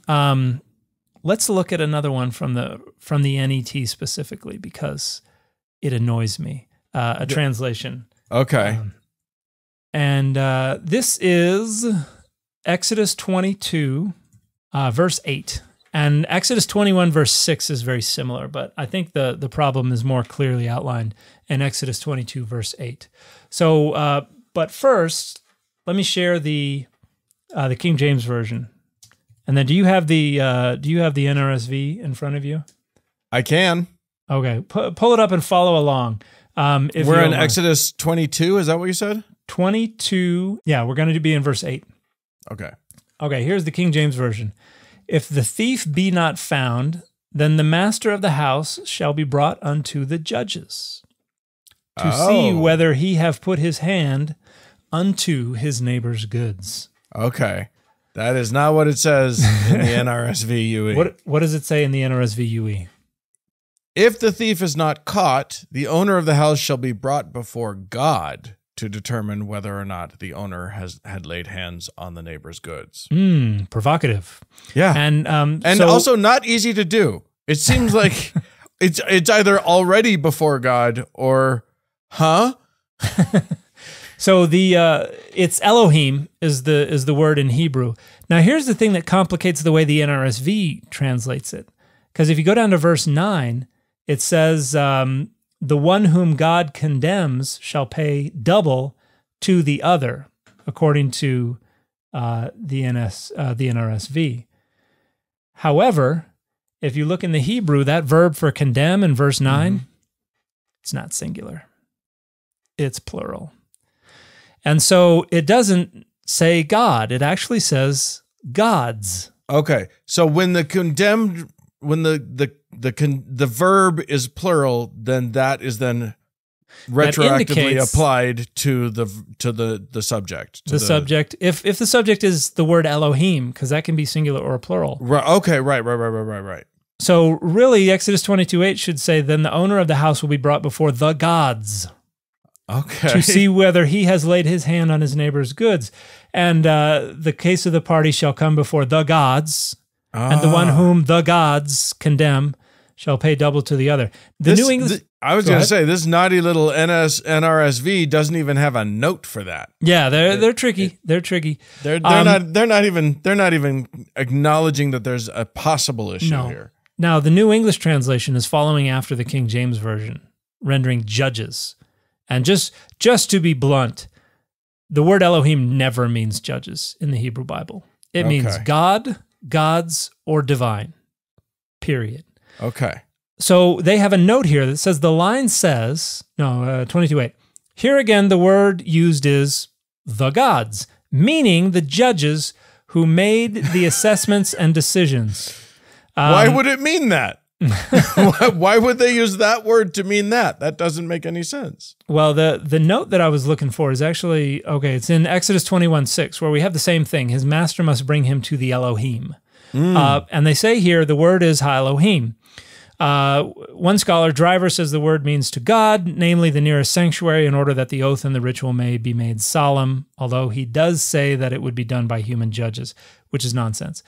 let's look at another one from the NET specifically because it annoys me. A translation. Okay. This is Exodus 22, verse 8. And Exodus 21, verse 6 is very similar, but I think the problem is more clearly outlined in Exodus 22, verse 8. So, but first, let me share the King James Version. And then do you have the NRSV in front of you? I can. Okay. Pull it up and follow along. We're in Exodus 22, is that what you said? 22. Yeah, we're going to be in verse 8. Okay. Okay, here's the King James Version. If the thief be not found, then the master of the house shall be brought unto the judges to see whether he have put his hand unto his neighbor's goods. Okay. That is not what it says in the NRSV UE. What does it say in the NRSV UE? If the thief is not caught, the owner of the house shall be brought before God to determine whether or not the owner had laid hands on the neighbor's goods. Provocative. Yeah. And so, also not easy to do. It seems like it's either already before God or So it's Elohim is the word in Hebrew. Now here's the thing that complicates the way the NRSV translates it. Because if you go down to verse 9, it says, the one whom God condemns shall pay double to the other, according to the NRSV. However, if you look in the Hebrew, that verb for condemn in verse 9, it's not singular. It's plural. And so it doesn't say God. It actually says gods. Okay. So when the condemned, when the verb is plural, then that is then retroactively applied to the subject. The subject, if the subject is the word Elohim, because that can be singular or plural. Right. Okay. Right. So really, Exodus 22:8 should say, "Then the owner of the house will be brought before the gods." Okay. To see whether he has laid his hand on his neighbor's goods. And the case of the party shall come before the gods, and the one whom the gods condemn shall pay double to the other. New English. I was going to say, this naughty little NRSV doesn't even have a note for that. Yeah, they're tricky. They're tricky. They're not even acknowledging that there's a possible issue here. Now, the New English translation is following after the King James Version, rendering judges. And just to be blunt, the word Elohim never means judges in the Hebrew Bible. It means God, gods, or divine, period. Okay. So they have a note here that says, the line says, 22:8, here again the word used is the gods, meaning the judges who made the assessments and decisions. Why would it mean that? Why would they use that word to mean that? That doesn't make any sense. Well, the note that I was looking for is actually, it's in Exodus 21:6, where we have the same thing. His master must bring him to the Elohim. And they say here the word is ha-Elohim. One scholar, Driver, says the word means to God, namely the nearest sanctuary, in order that the oath and the ritual may be made solemn, although he does say that it would be done by human judges, which is nonsense.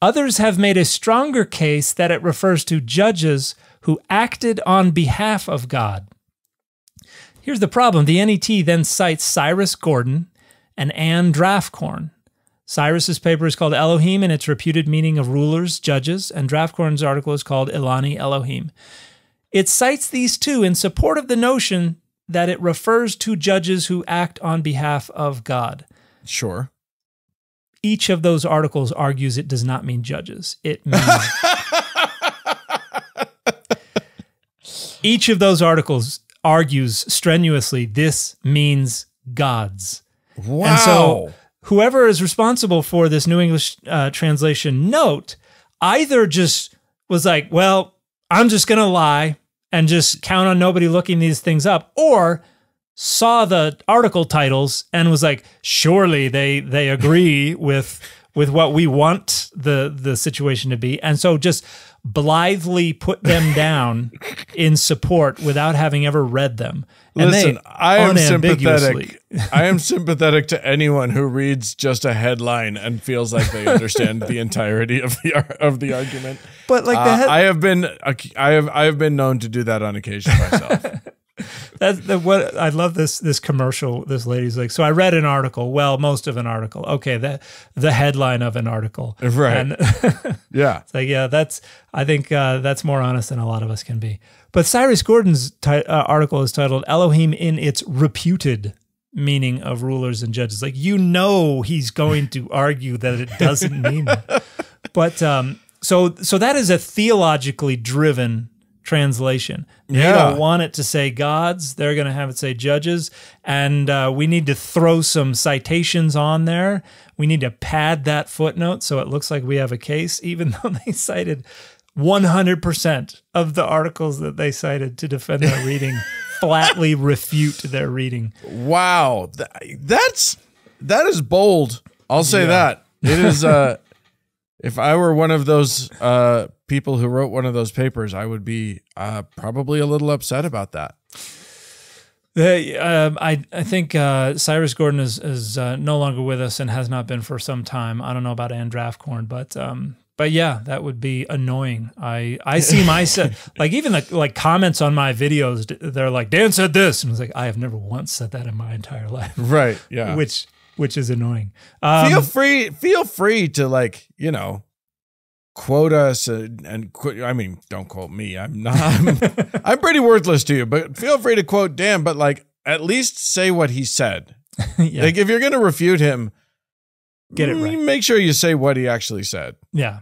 Others have made a stronger case that it refers to judges who acted on behalf of God. Here's the problem. The NET then cites Cyrus Gordon and Anne Draftcorn. Cyrus's paper is called Elohim in its reputed meaning of rulers, judges, and Draftcorn's article is called Ilani Elohim. It cites these two in support of the notion that it refers to judges who act on behalf of God. Sure. Each of those articles argues it does not mean judges. It means... Each of those articles argues strenuously this means gods. Wow. And so whoever is responsible for this New English translation note either just was like, well, I'm just going to lie and just count on nobody looking these things up, or saw the article titles and was like, surely they agree with what we want the situation to be, and so just blithely put them down in support without having ever read them. And listen, I am sympathetic. I am sympathetic to anyone who reads just a headline and feels like they understand the entirety of the argument. But like I have been known to do that on occasion myself. What I love this commercial. This lady's like, so I read an article. Well, most of an article. Okay, the headline of an article. Right. And yeah. It's like, yeah, I think that's more honest than a lot of us can be. But Cyrus Gordon's article is titled Elohim in its reputed meaning of rulers and judges. Like, he's going to argue that it doesn't mean that. But so that is a theologically driven translation. They don't want it to say gods. They're going to have it say judges. And we need to throw some citations on there. We need to pad that footnote so it looks like we have a case, even though they cited 100% of the articles that they cited to defend their reading flatly refute their reading. Wow. That is bold. I'll say that. It is, if I were one of those people who wrote one of those papers, I would be probably a little upset about that. I think Cyrus Gordon is no longer with us and has not been for some time. I don't know about Anne Draftcorn, but yeah, that would be annoying. I see myself, like even the comments on my videos, they're like, Dan said this. And I was like, I have never once said that in my entire life. Right, yeah. Which is annoying. Feel free to quote us and quote. I mean, don't quote me. I'm not. I'm pretty worthless to you. But feel free to quote Dan. But at least say what he said. Yeah. Like if you're going to refute him, get it right. Make sure you say what he actually said. Yeah.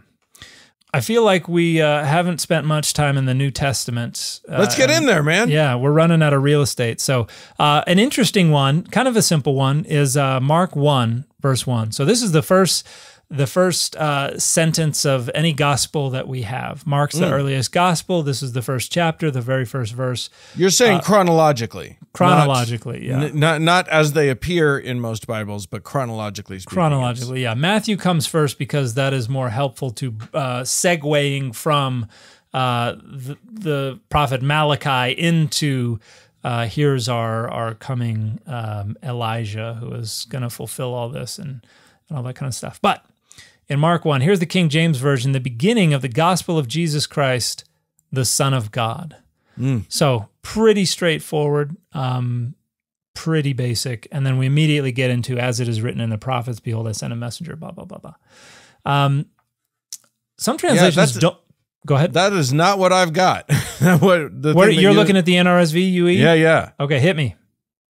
I feel like we haven't spent much time in the New Testament. Let's get in there, man. Yeah, we're running out of real estate. So an interesting one, kind of a simple one, is Mark 1, verse 1. So this is the first the first sentence of any gospel that we have. Mark's the earliest gospel. This is the first chapter, the very first verse. You're saying chronologically. Chronologically, Not as they appear in most Bibles, but chronologically speaking. Chronologically, yeah. Matthew comes first because that is more helpful to segueing from the prophet Malachi into here's our coming Elijah, who is going to fulfill all this and all that kind of stuff. But in Mark 1, here's the King James Version, the beginning of the gospel of Jesus Christ, the Son of God. So pretty straightforward, pretty basic. And then we immediately get into, as it is written in the prophets, behold, I send a messenger, blah, blah, blah, blah. Some translations don't... Go ahead. That is not what I've got. You're looking at the NRSV UE? Yeah. Okay, hit me.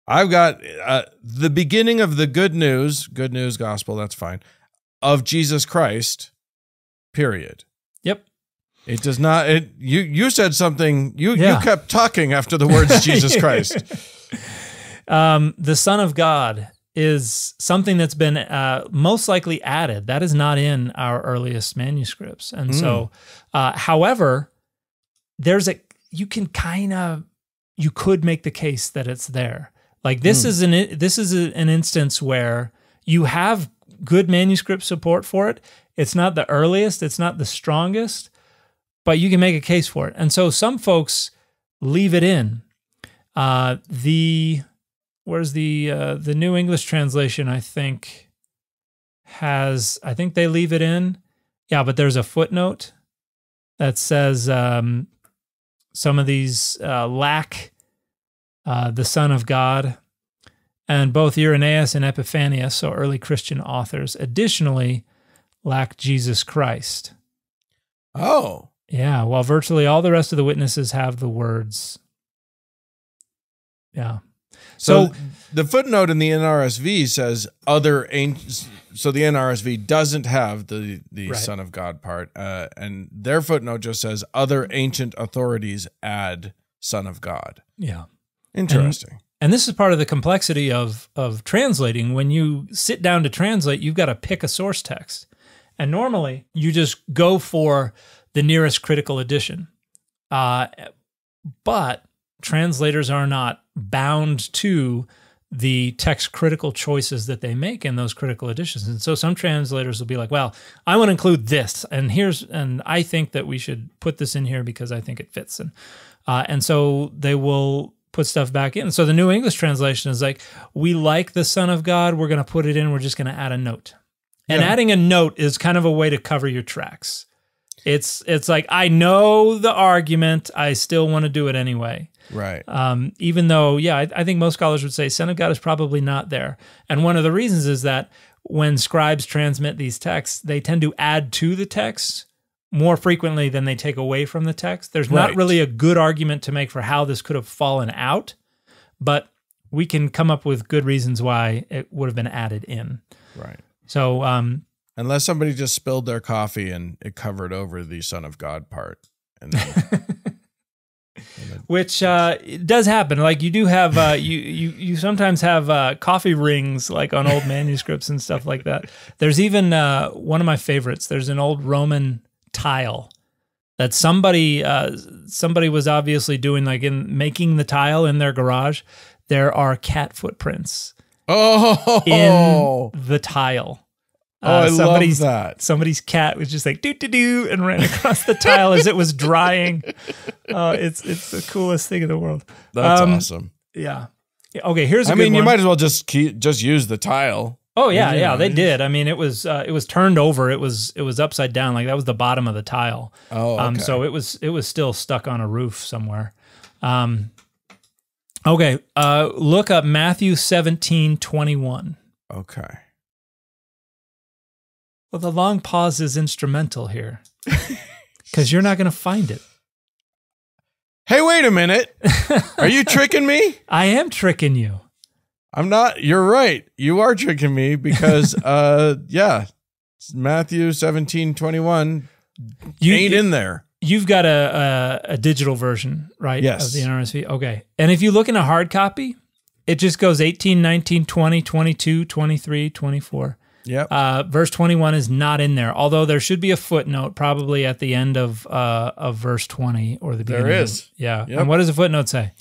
I've got the beginning of the good news gospel, that's fine, of Jesus Christ, period. Yep. It does not, you said something, you kept talking after the words Jesus Christ. The Son of God is something that's been most likely added. That is not in our earliest manuscripts. And so, however, you could make the case that it's there. Like this is an instance where you have good manuscript support for it. It's not the earliest, it's not the strongest, but you can make a case for it. And so some folks leave it in. Where's the New English translation, I think they leave it in. Yeah, but there's a footnote that says some of these lack the Son of God, and both Irenaeus and Epiphanius, so early Christian authors, additionally lack Jesus Christ. Oh. Yeah, while virtually all the rest of the witnesses have the words. Yeah. So the footnote in the NRSV says other ancient. So the NRSV doesn't have the right. Son of God part, and their footnote just says other ancient authorities add Son of God. Yeah, interesting. And this is part of the complexity of translating. When you sit down to translate, you've got to pick a source text, and normally you just go for the nearest critical edition, but translators are not bound to the text critical choices that they make in those critical editions. And so some translators will be like, well, I want to include this, and I think that we should put this in here because I think it fits. And so they will put stuff back in. So the New English translation is like, we like the Son of God, we're going to put it in, we're just going to add a note. And adding a note is kind of a way to cover your tracks. It's like, I know the argument, I still want to do it anyway. Right. Even though, I think most scholars would say Son of God is probably not there. And one of the reasons is that when scribes transmit these texts, they tend to add to the text more frequently than they take away from the text. There's not really a good argument to make for how this could have fallen out, but we can come up with good reasons why it would have been added in. Right. So, unless somebody just spilled their coffee and it covered over the Son of God part. And then, which it does happen. Like you do have, you sometimes have coffee rings like on old manuscripts and stuff like that. There's even one of my favorites. There's an old Roman tile that somebody was obviously doing, like in making the tile in their garage. There are cat footprints in the tile. I love that. Somebody's cat was just like doo-doo-doo and ran across the tile as it was drying. It's the coolest thing in the world. That's awesome. Yeah. Okay, here's a good one. You one. might as well just use the tile. Oh yeah, they did. I mean, it was turned over. It was upside down. Like that was the bottom of the tile. Oh, okay. So it was still stuck on a roof somewhere. Okay, look up Matthew 17:21. Okay. Well, the long pause is instrumental here because you're not going to find it. Hey, wait a minute. Are you tricking me? I am tricking you. I'm not. You're right. You are tricking me because, Matthew 17:21 ain't in there. You've got a digital version, right? Yes. Of the NRSV. Okay. And if you look in a hard copy, it just goes 18, 19, 20, 22, 23, 24. Yep. Verse 21 is not in there, although there should be a footnote probably at the end of verse 20 or the beginning. There is. Yeah. Yep. And what does the footnote say?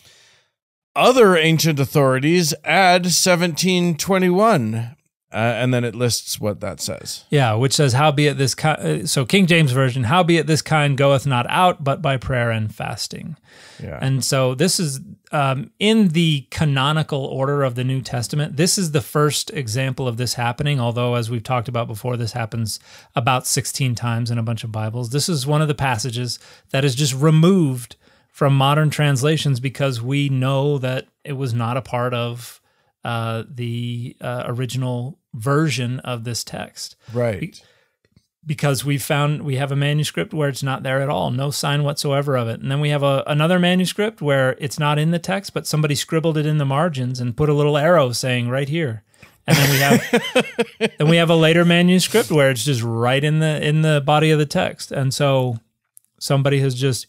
Other ancient authorities add 1721. And then it lists what that says. Yeah, which says, howbeit this kind, so King James Version, howbeit this kind goeth not out, but by prayer and fasting. Yeah. And so this is, in the canonical order of the New Testament, this is the first example of this happening, although as we've talked about before, this happens about 16 times in a bunch of Bibles. This is one of the passages that is just removed from modern translations because we know that it was not a part of the original version of this text. Right. Because we have a manuscript where it's not there at all, no sign whatsoever of it. And then we have another manuscript where it's not in the text, but somebody scribbled it in the margins and put a little arrow saying right here. And then we have a later manuscript where it's just right in the body of the text. And so somebody has just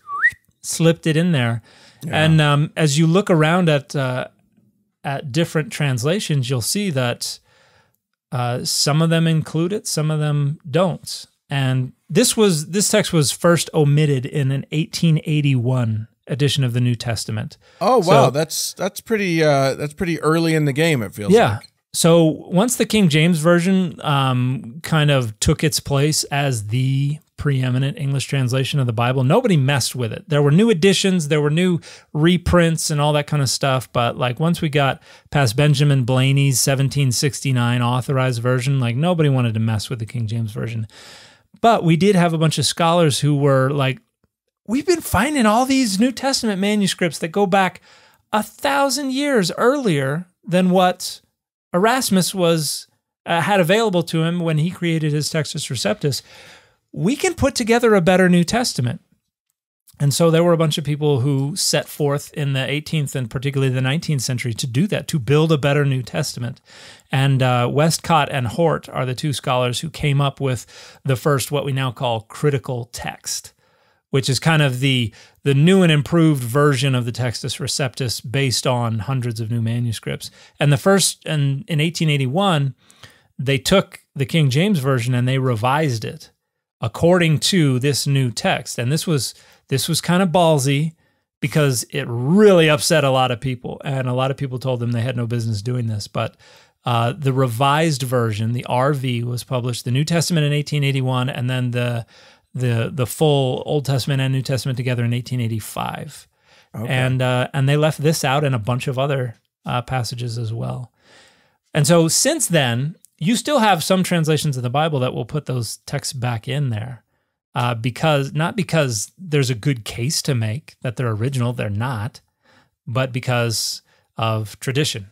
slipped it in there. Yeah. And as you look around at different translations, you'll see that some of them include it, some of them don't. And this text was first omitted in an 1881 edition of the New Testament. Oh wow, so, that's pretty early in the game, it feels like. Yeah. So once the King James Version kind of took its place as the preeminent English translation of the Bible, nobody messed with it. There were new editions, there were new reprints and all that kind of stuff, but like once we got past Benjamin Blaney's 1769 authorized version, like nobody wanted to mess with the King James Version. But we did have a bunch of scholars who were like, we've been finding all these New Testament manuscripts that go back 1,000 years earlier than what Erasmus had available to him when he created his Textus Receptus. We can put together a better New Testament. And so there were a bunch of people who set forth in the 18th and particularly the 19th century to do that, to build a better New Testament. And Westcott and Hort are the two scholars who came up with the first, what we now call critical text, which is kind of the new and improved version of the Textus Receptus based on hundreds of new manuscripts. And the first, in 1881, they took the King James Version and they revised it according to this new text. And this was kind of ballsy because it really upset a lot of people. And a lot of people told them they had no business doing this. But the revised version, the RV, was published, the New Testament in 1881, and then the full Old Testament and New Testament together in 1885. Okay. And they left this out and a bunch of other passages as well. And so since then, you still have some translations of the Bible that will put those texts back in there, not because there's a good case to make that they're original, they're not, but because of tradition,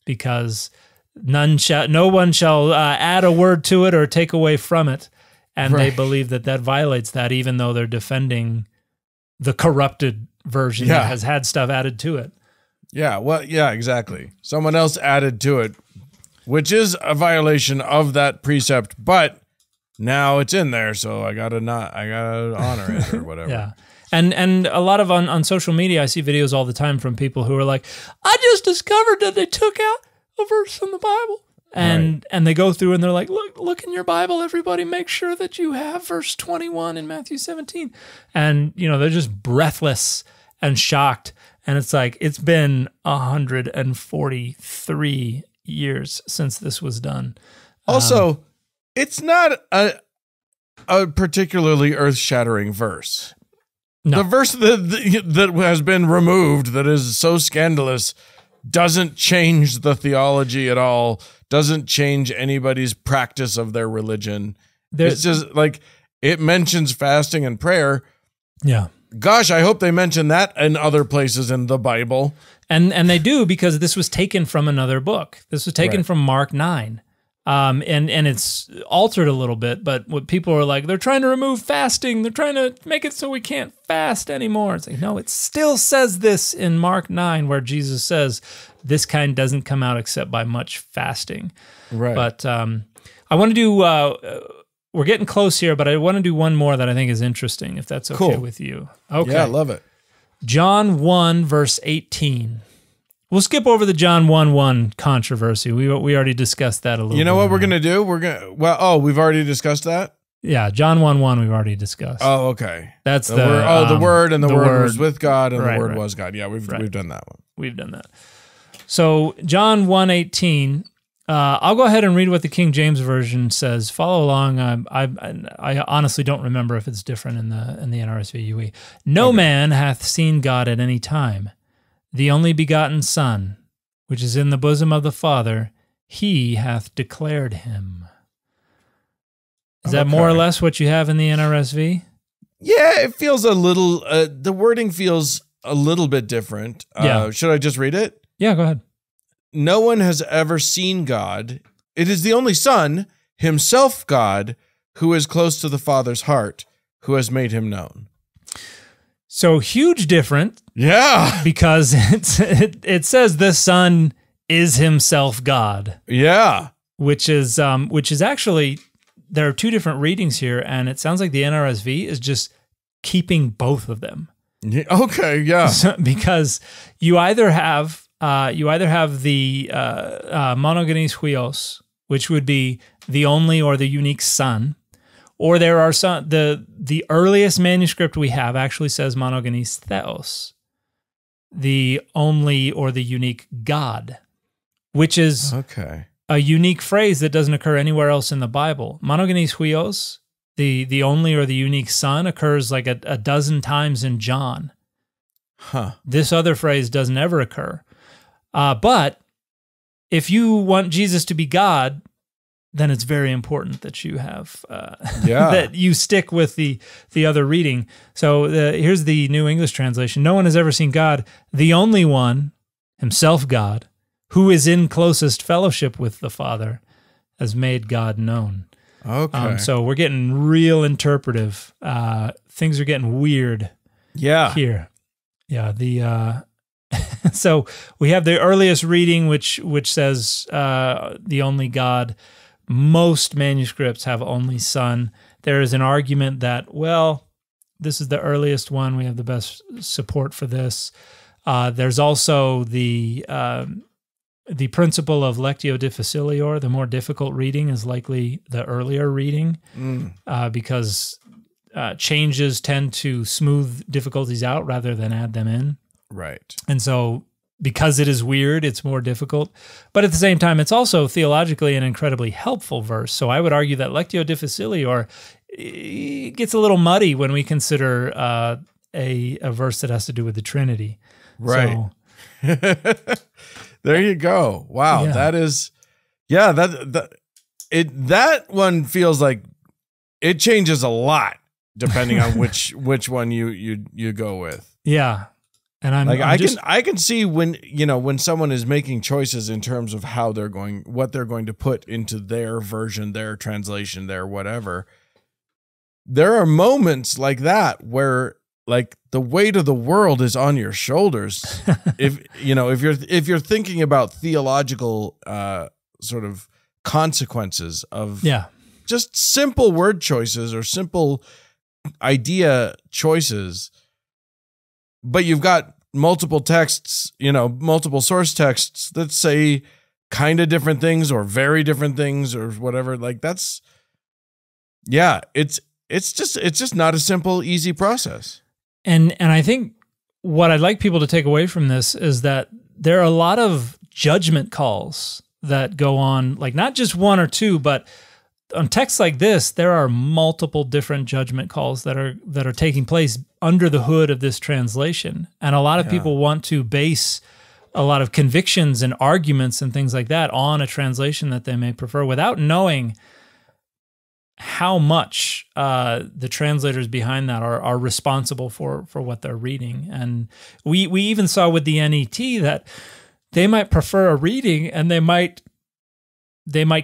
because no one shall add a word to it or take away from it, and right. They believe that violates that, even though they're defending the corrupted version that has had stuff added to it. Yeah, well, yeah, exactly. Someone else added to it, which is a violation of that precept, but now it's in there, so I gotta honor it or whatever. Yeah. And a lot of on social media, I see videos all the time from people who are like, I just discovered that they took out a verse from the Bible. And they go through and they're like, look in your Bible, everybody, make sure that you have verse 21 in Matthew 17. And, they're just breathless and shocked. And it's like, it's been 143 years since this was done. Also, it's not a particularly earth-shattering verse. No. The verse that has been removed that is so scandalous doesn't change the theology at all, doesn't change anybody's practice of their religion. It's just like, it mentions fasting and prayer. Yeah. Gosh, I hope they mention that in other places in the Bible. And they do, because this was taken from another book. This was taken from Mark 9. And it's altered a little bit, but what people are like, they're trying to remove fasting. They're trying to make it so we can't fast anymore. It's like, no, it still says this in Mark 9, where Jesus says, this kind doesn't come out except by much fasting. Right. But I want to do, we're getting close here, but I want to do one more that I think is interesting, if that's okay with you. Okay. Yeah, I love it. John 1, verse 18. We'll skip over the John 1:1 controversy. We already discussed that a little bit. You know what we're going to do? We've already discussed that? Yeah, John 1:1 we've already discussed. Oh, okay. That's the Word, and the Word was with God, and right, the Word was God. Yeah, we've done that one. We've done that. So John 1:18, I'll go ahead and read what the King James Version says. Follow along. I honestly don't remember if it's different in the NRSV UE. No man hath seen God at any time. The only begotten Son, which is in the bosom of the Father, he hath declared him. Is that more or less what you have in the NRSV? Yeah, it feels a little, the wording feels a little bit different. Should I just read it? Yeah, go ahead. No one has ever seen God. It is the only Son, himself God, who is close to the Father's heart, who has made him known. So huge difference. Yeah. Because it says the Son is himself God. Yeah. Which is actually, there are two different readings here, and it sounds like the NRSV is just keeping both of them. Yeah, okay, yeah. Because you either have the monogenes huios, which would be the only or the unique Son, or there are some, the earliest manuscript we have actually says monogenes theos, the only or the unique God, which is a unique phrase that doesn't occur anywhere else in the Bible. Monogenes huios, the only or the unique Son, occurs like a dozen times in John. This other phrase doesn't ever occur. But if you want Jesus to be God, then it's very important that you have that you stick with the other reading. So here's the New English translation. No one has ever seen God, the only one, himself God, who is in closest fellowship with the Father, has made God known. Okay. So we're getting real interpretive. Things are getting weird. Here. Yeah. So we have the earliest reading, which says the only God. Most manuscripts have only Son. There is an argument that, well, this is the earliest one. We have the best support for this. There's also the principle of lectio difficilior. The more difficult reading is likely the earlier reading, because changes tend to smooth difficulties out rather than add them in. Right. And so because it is weird, it's more difficult. But at the same time, it's also theologically an incredibly helpful verse. So I would argue that lectio difficilior gets a little muddy when we consider a verse that has to do with the Trinity. Right. So, there you go. Wow. Yeah. That is, that one feels like it changes a lot depending on which one you go with. Yeah. And I can see when someone is making choices in terms of what they're going to put into their version, their translation, their whatever. There are moments like that where like the weight of the world is on your shoulders. if you're thinking about theological sort of consequences of just simple word choices or simple idea choices, but you've got multiple texts, multiple source texts that say kind of different things or very different things or whatever. Like it's just not a simple, easy process. And I think what I'd like people to take away from this is that there are a lot of judgment calls that go on, like not just one or two, but on texts like this, there are multiple different judgment calls that are taking place under the hood of this translation. And a lot of people want to base a lot of convictions and arguments and things like that on a translation that they may prefer without knowing how much the translators behind that are responsible for what they're reading. And we even saw with the NET that they might prefer a reading and they might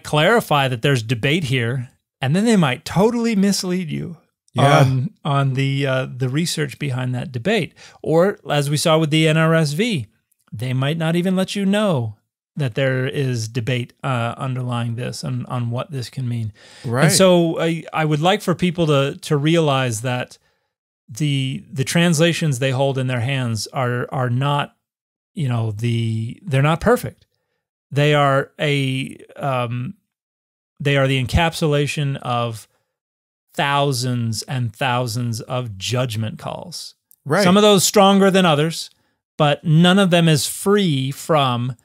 clarify that there's debate here, and then they might totally mislead you on the research behind that debate. Or as we saw with the NRSV, they might not even let you know that there is debate underlying this and on what this can mean. Right. And so I would like for people to realize that the translations they hold in their hands are not they're not perfect. They are the encapsulation of thousands and thousands of judgment calls. Right. Some of those stronger than others, but none of them is free from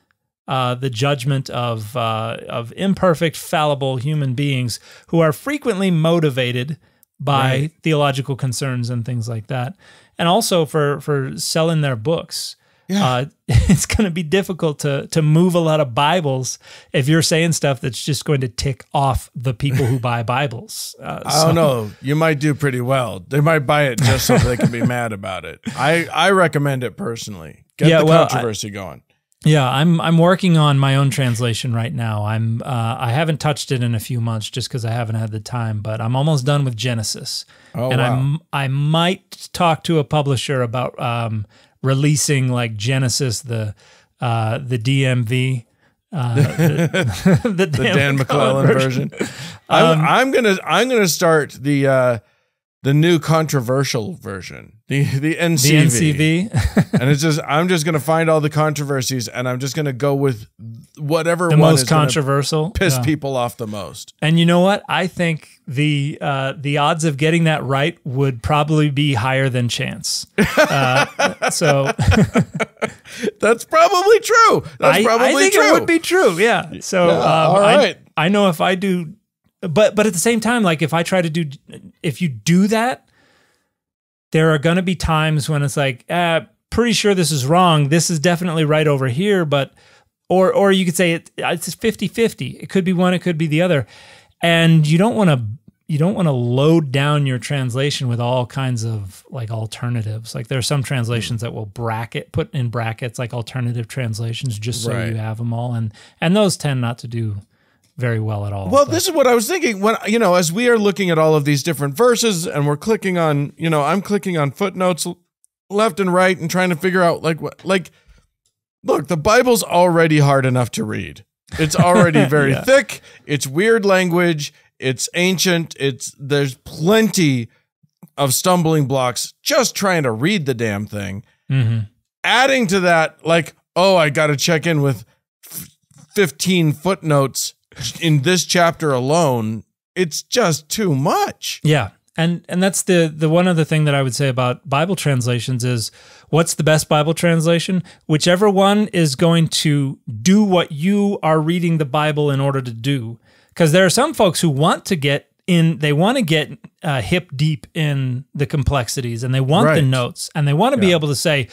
the judgment of imperfect, fallible human beings who are frequently motivated by theological concerns and things like that, and also for selling their books. Yeah. It's going to be difficult to move a lot of Bibles if you're saying stuff that's just going to tick off the people who buy Bibles. I don't know. You might do pretty well. They might buy it just so they can be mad about it. I recommend it personally. Get the controversy going. Yeah, I'm working on my own translation right now. I haven't touched it in a few months just because I haven't had the time, but I'm almost done with Genesis. Oh, wow. I might talk to a publisher about releasing like Genesis, the DMV, the Dan McClellan version. I'm gonna start the new controversial version, the NCV. And I'm just gonna find all the controversies, and I'm just gonna go with whatever the one most is controversial, piss people off the most. And you know what? I think the odds of getting that right would probably be higher than chance. So that's probably true. I think it would be true. Yeah. So all right. I know if I do. But at the same time, like if you do that, there are going to be times when it's like, pretty sure this is wrong. This is definitely right over here. But, or you could say it's 50-50. It could be one, it could be the other. And you don't want to load down your translation with all kinds of like alternatives. Like there are some translations that will put in brackets, like alternative translations, just so you have them all. And those tend not to do very well at all. Well, this is what I was thinking when, as we are looking at all of these different verses and we're clicking on, I'm clicking on footnotes left and right and trying to figure out look, the Bible's already hard enough to read. It's already very thick. It's weird language. It's ancient. There's plenty of stumbling blocks just trying to read the damn thing. Mm-hmm. Adding to that, I got to check in with 15 footnotes in this chapter alone, it's just too much. Yeah. And that's the one other thing that I would say about Bible translations is, what's the best Bible translation? Whichever one is going to do what you are reading the Bible in order to do. Because there are some folks who want to get hip deep in the complexities, and they want the notes, and they want to be able to say,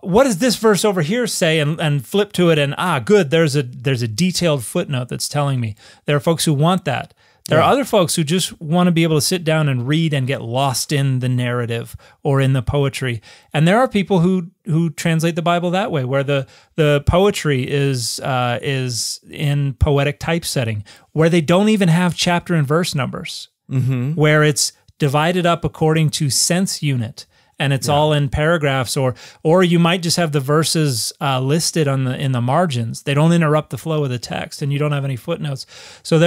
what does this verse over here say, and flip to it, and good, there's a detailed footnote that's telling me. There are folks who want that. There are other folks who just want to be able to sit down and read and get lost in the narrative or in the poetry. And there are people who translate the Bible that way, where the poetry is in poetic typesetting, where they don't even have chapter and verse numbers, where it's divided up according to sense unit. And it's all in paragraphs, or you might just have the verses listed in the margins. They don't interrupt the flow of the text, and you don't have any footnotes. So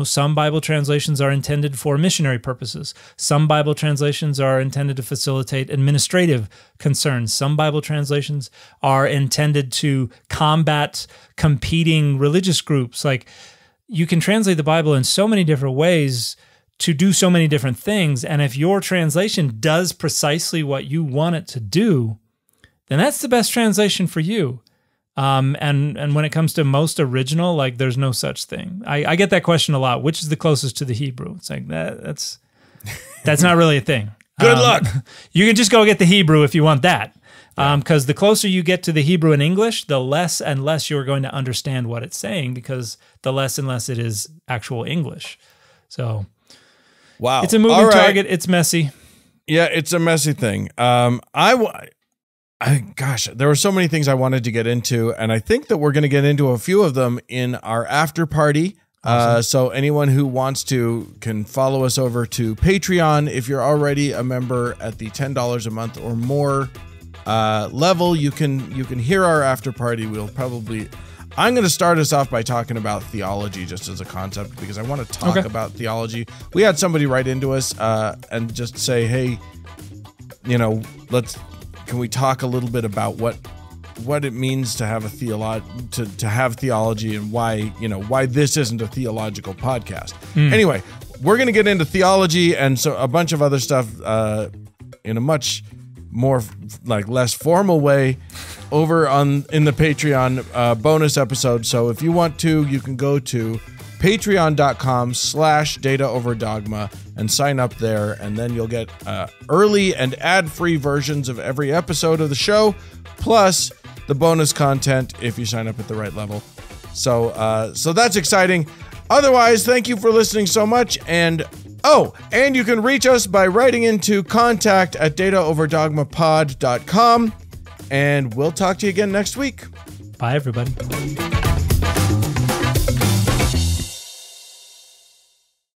some Bible translations are intended for missionary purposes. Some Bible translations are intended to facilitate administrative concerns. Some Bible translations are intended to combat competing religious groups. Like, you can translate the Bible in so many different ways to do so many different things. And if your translation does precisely what you want it to do, then that's the best translation for you. And when it comes to most original, there's no such thing. I get that question a lot. Which is the closest to the Hebrew? It's like, that's not really a thing. Good luck. You can just go get the Hebrew if you want that. Because the closer you get to the Hebrew in English, the less and less you're going to understand what it's saying, because the less and less it is actual English. So... Wow. It's a moving target. It's messy. Yeah, it's a messy thing. Gosh, there were so many things I wanted to get into, and I think that we're going to get into a few of them in our after party. Awesome. So anyone who wants to can follow us over to Patreon. If you're already a member at the $10 a month or more level, you can hear our after party. I'm going to start us off by talking about theology just as a concept, because I want to talk about theology. We had somebody write into us and just say, hey, can we talk a little bit about what what it means to have to have theology, and why this isn't a theological podcast. Anyway, we're going to get into theology and so a bunch of other stuff in a much more less formal way over in the Patreon bonus episode. So if you want to, you can go to patreon.com/Data Over Dogma and sign up there, and then you'll get early and ad-free versions of every episode of the show, plus the bonus content if you sign up at the right level. So that's exciting. Otherwise, thank you for listening so much, and you can reach us by writing into contact@dataoverdogmapod.com, and we'll talk to you again next week. Bye, everybody.